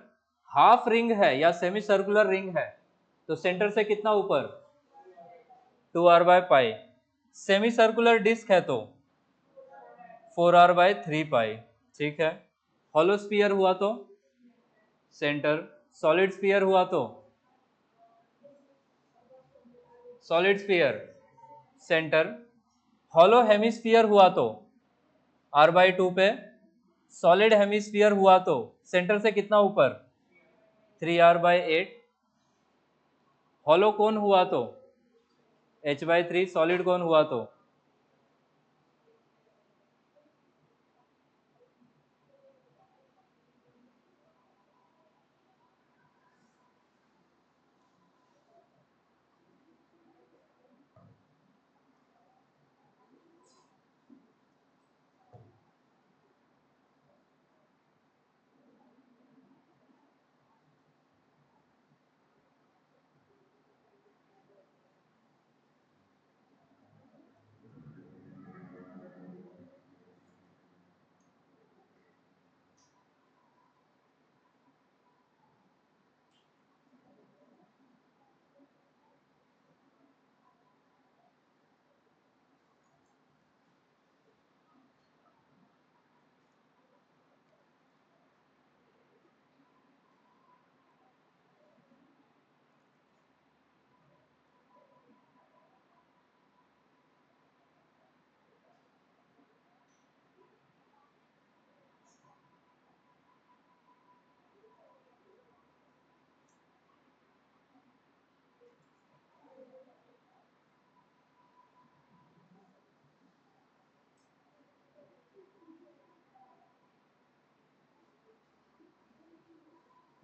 हाफ रिंग है या सेमी सर्कुलर रिंग है तो सेंटर से कितना ऊपर? 2r/π। सेमी सर्कुलर डिस्क है तो 4r/3π। ठीक है। हॉलो स्फीयर हुआ तो सेंटर, सॉलिड स्फीयर हुआ तो solid sphere centre, hollow hemisphere हुआ तो r/2 पे, सॉलिड हेमिस्फीयर हुआ तो सेंटर से कितना ऊपर 3r/8, हॉलो कोन हुआ तो h/3, सॉलिड कोन हुआ तो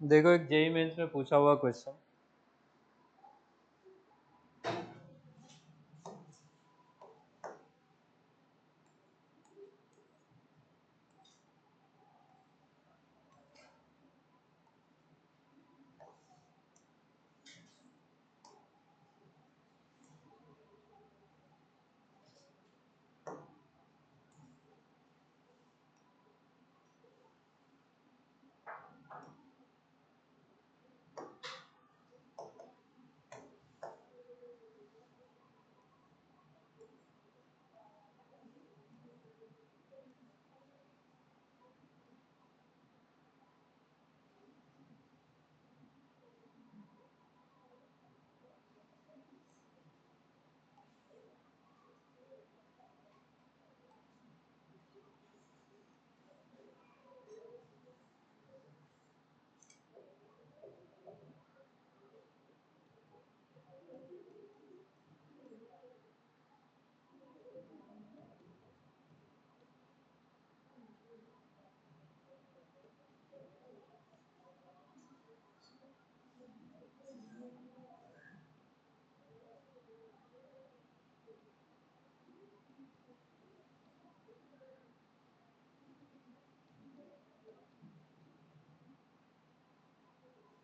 देखो एक जेईई मेंस में पूछा हुआ क्वेश्चन,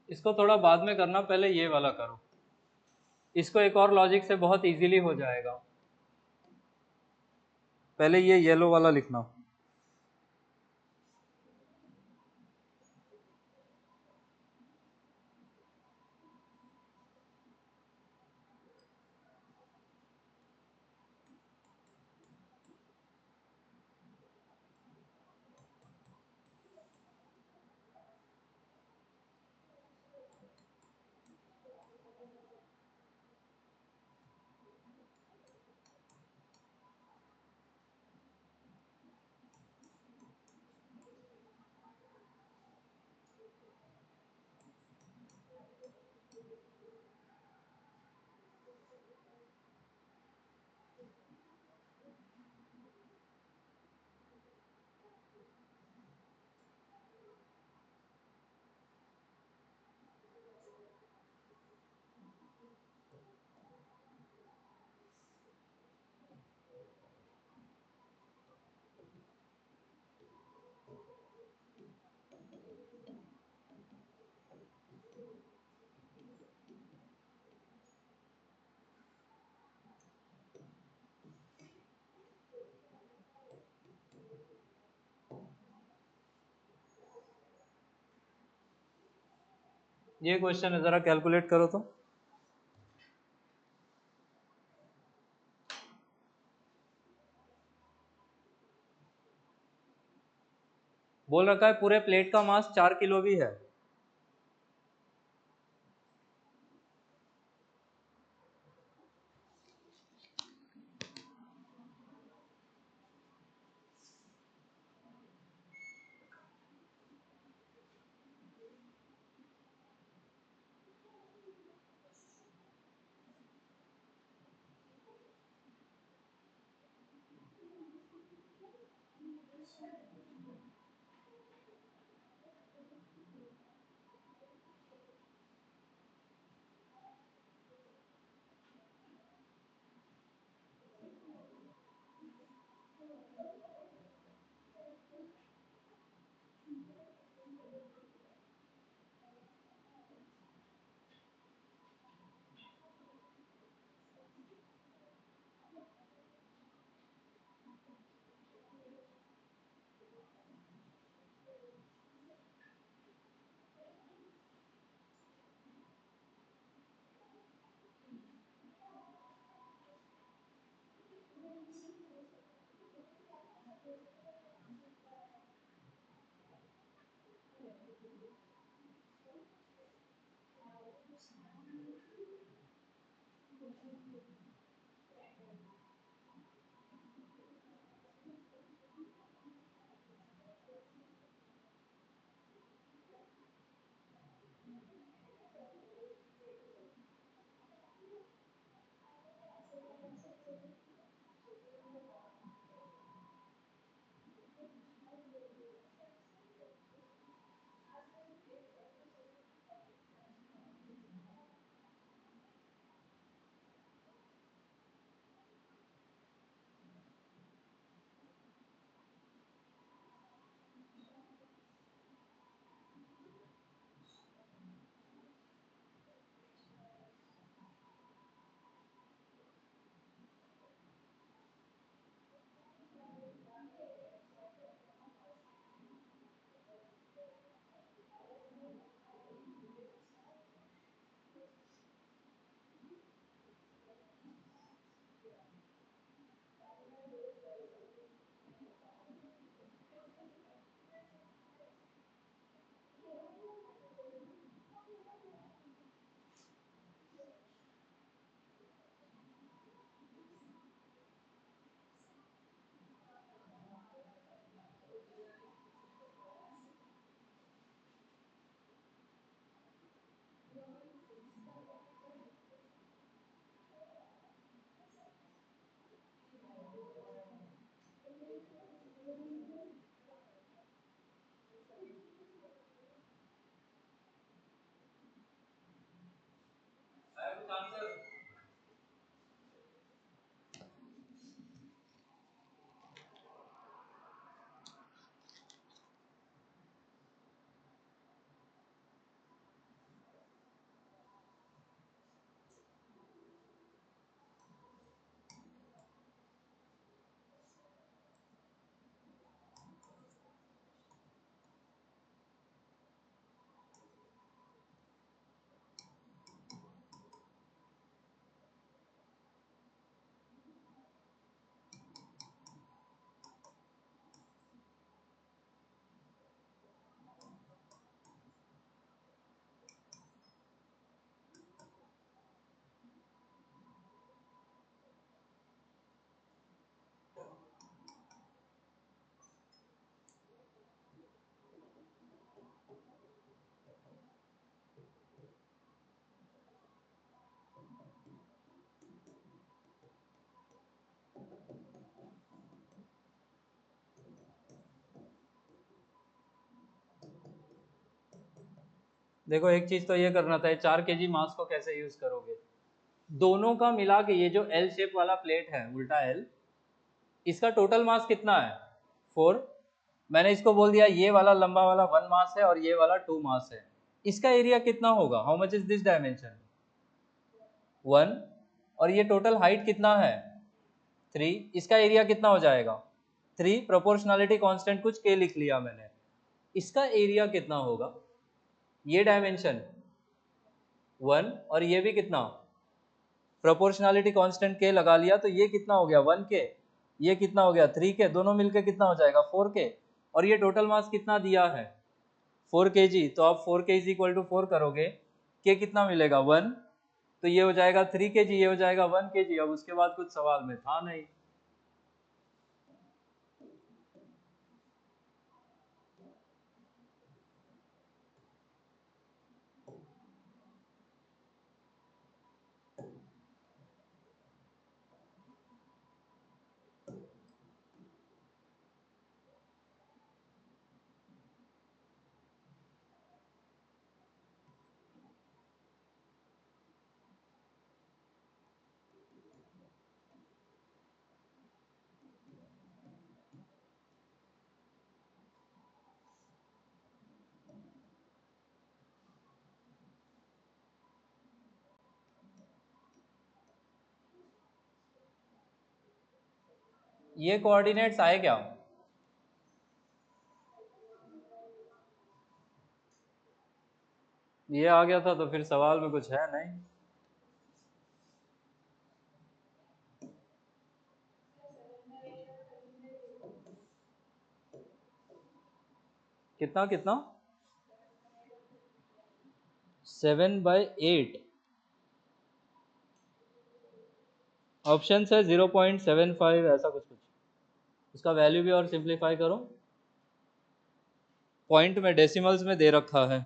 इसको थोड़ा बाद में करना, पहले ये वाला करो, इसको एक और लॉजिक से बहुत इजीली हो जाएगा। पहले ये येलो वाला लिखना, ये क्वेश्चन है, जरा कैलकुलेट करो तो। बोल रखा है पूरे प्लेट का मास 4 किलो भी है। देखो एक चीज तो ये करना था, 4 kg मास को कैसे यूज करोगे, दोनों का मिला के ये जो एल शेप वाला प्लेट है उल्टा एल, इसका टोटल मास कितना है 4। मैंने इसको बोल दिया ये वाला लंबा वाला 1 मास है और ये वाला 2 मास है। इसका एरिया कितना होगा, how much is this dimension 1, और ये टोटल हाइट कितना है 3, इसका एरिया कितना हो जाएगा 3, प्रोपोर्शनलिटी कांस्टेंट कुछ के लिख लिया मैंने, इसका एरिया कितना होगा, ये डायमेंशन 1 और ये भी कितना, प्रोपोर्शनलिटी कांस्टेंट के लगा लिया, तो ये कितना हो गया 1 के, ये कितना हो गया 3 के, दोनों मिलके कितना हो जाएगा 4 के, और ये टोटल मास कितना दिया है 4 kg। तो आप 4 k इज इक्वल टू 4 करोगे, के कितना मिलेगा 1, तो ये हो जाएगा 3 kg, ये हो जाएगा 1 kg। अब उसके बाद कुछ सवाल में था नहीं। ये कोऑर्डिनेट्स आए क्या, ये आ गया था तो फिर सवाल में कुछ है नहीं। कितना कितना 7/8 ऑप्शन है 0.75 ऐसा कुछ कुछ। उसका वैल्यू भी और सिंप्लीफाई करो। पॉइंट में डेसिमल्स में दे रखा है।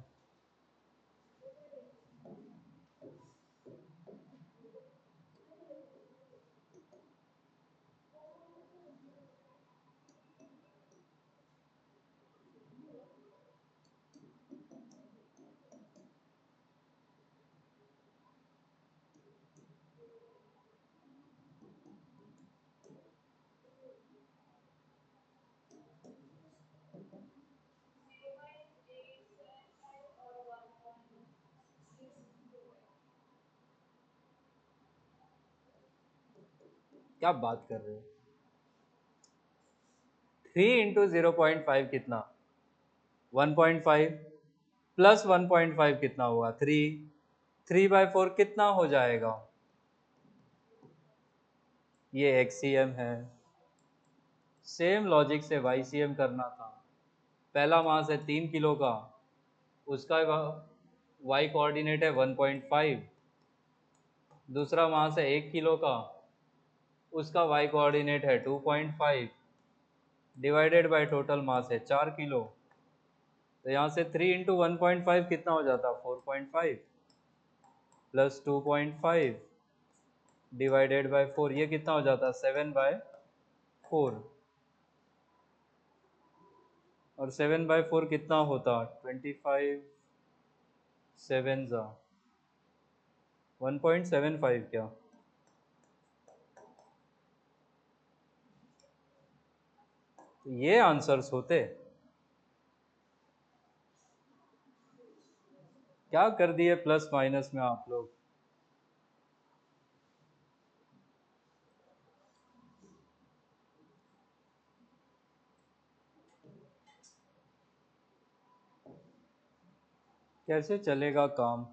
क्या बात कर रहे हो? 3 × 0.5 कितना? 1.5 प्लस 1.5 कितना हुआ? 3। 3/4 कितना हो जाएगा? ये XCM है। सेम लॉजिक से YCM करना था। पहला मास है 3 किलो का, उसका y कोऑर्डिनेट है 1.5। दूसरा मास है 1 किलो का, उसका y कोऑर्डिनेट है 2.5 डिवाइडेड बाय टोटल मास है 4 किलो। तो यहाँ से 3 × 1.5 कितना हो जाता? 4.5 प्लस 2.5 डिवाइडेड बाय 4, ये कितना हो जाता? 7/4। और 7/4 कितना होता? 25 7 जा 1.75 क्या? तो ये आंसर्स होते। क्या कर दिए प्लस माइनस में आप लोग? कैसे चलेगा काम?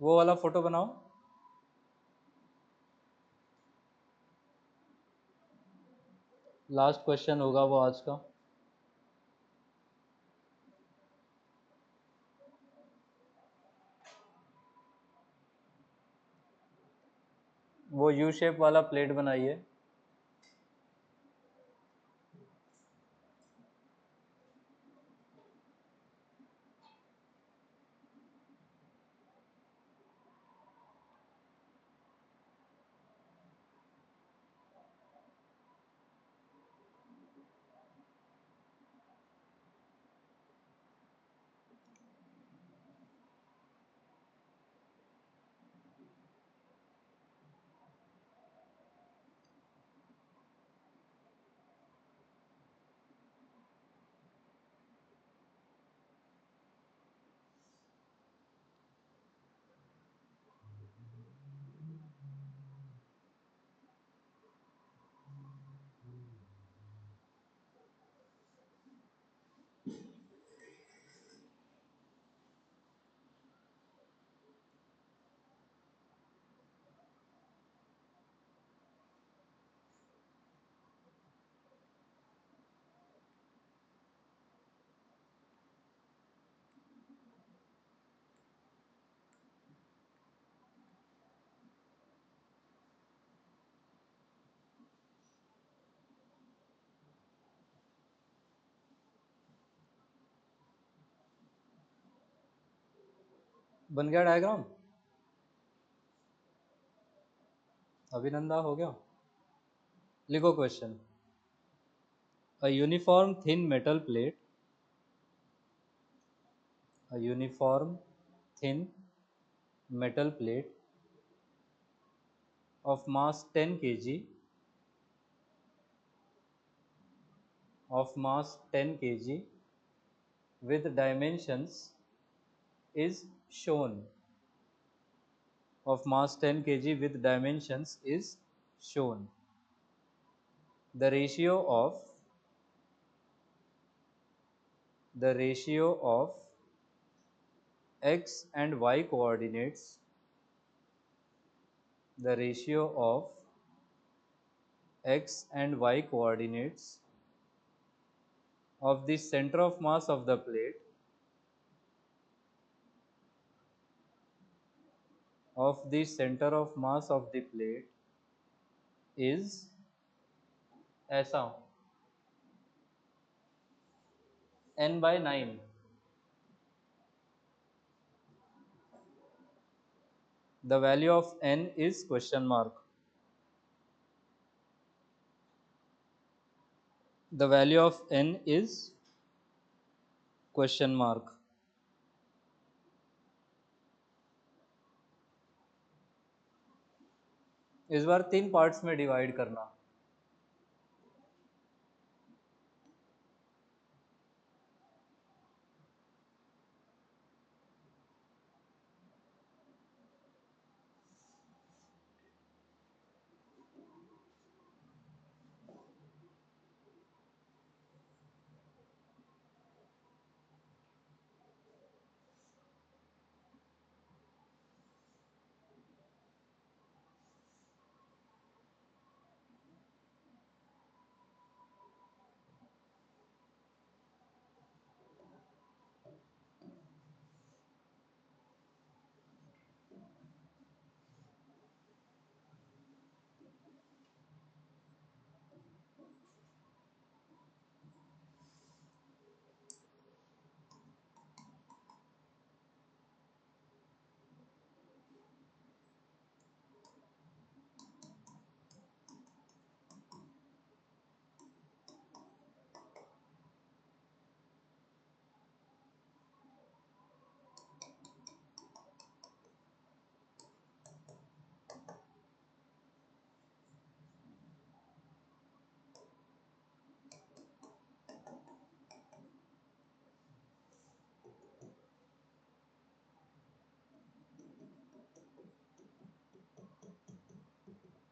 वो वाला फोटो बनाओ। लास्ट क्वेश्चन होगा वो आज का। वो यू शेप वाला प्लेट बनाइए। बन गया डायग्राम? अभिनंदा हो गया। लिखो question. A uniform thin metal plate, a uniform thin metal plate of mass 10 kg, of mass 10 kg with dimensions is shown, of mass 10 kg with dimensions is shown. The ratio of x and y coordinates, the ratio of x and y coordinates of the center of mass of the plate is ऐसा n/9. The value of n is question mark. The value of n is question mark. इस बार 3 parts में divide करना.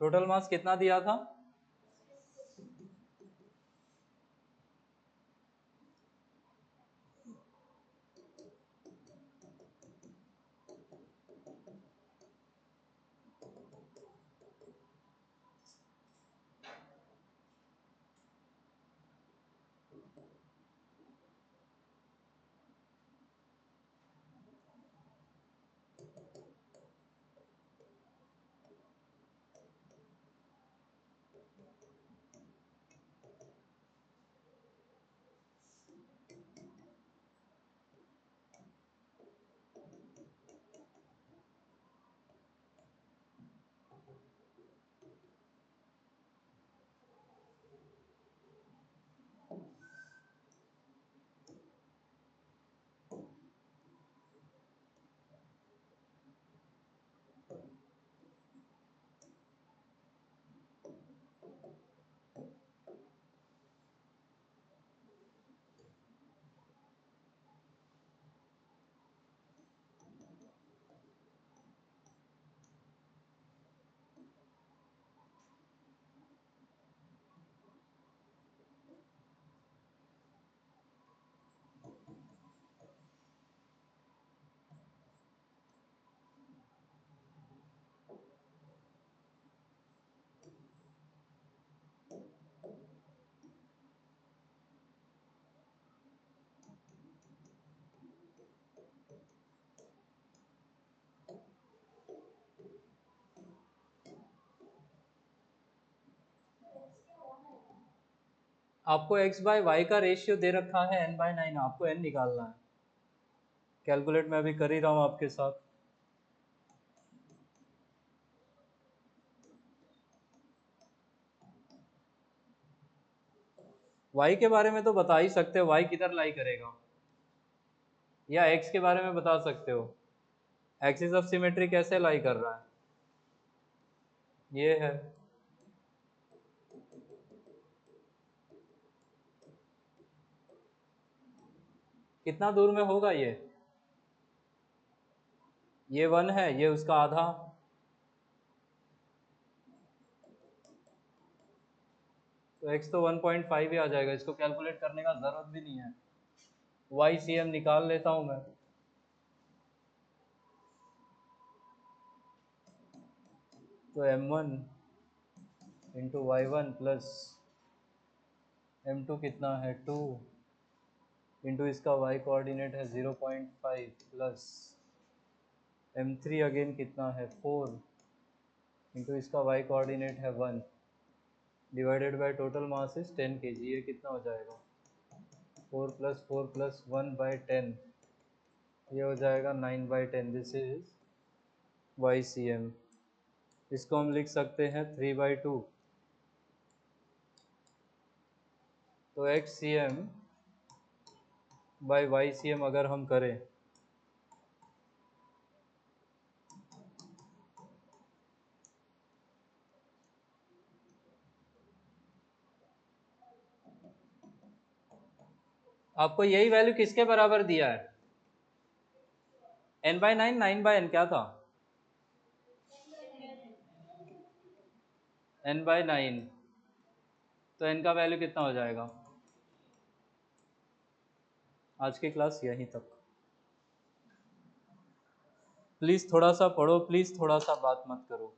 Total mass कितना दिया था? आपको x bye Y का ratio दे रखा है n/9. आपको n निकालना है. कैलकुलेट मैं अभी कर ही रहा हूँ आपके साथ. y के बारे में तो बता ही सकते हो, y किधर लाई करेगा, या x के बारे में बता सकते हो, एक्सिस ऑफ सिमेट्री कैसे लाई कर रहा है. ये है. कितना दूर में होगा ये? ये 1 है, ये उसका आधा, तो x तो 1.5 ही आ जाएगा, इसको कैलकुलेट करने का जरूरत भी नहीं है। YCM निकाल लेता हूं मैं, तो m1 into y1 plus m2 कितना है 2 इंटू इसका y कोऑर्डिनेट है 0.5 प्लस m3 अगेन कितना है 4 इंटू इसका y कोऑर्डिनेट है 1 divided by total mass is 10 kg। ये कितना हो जाएगा 4 प्लस 1/10, ये हो जाएगा 9/10। This is YCM। इसको हम लिख सकते हैं 3/2, तो XCM बाय YCM अगर हम करें आपको यही वैल्यू किसके बराबर दिया है, n/9, 9/n क्या था, n/9, तो n का वैल्यू कितना हो जाएगा। आज की क्लास यहीं तक। प्लीज़ थोड़ा सा पढ़ो, प्लीज़ थोड़ा सा बात मत करो।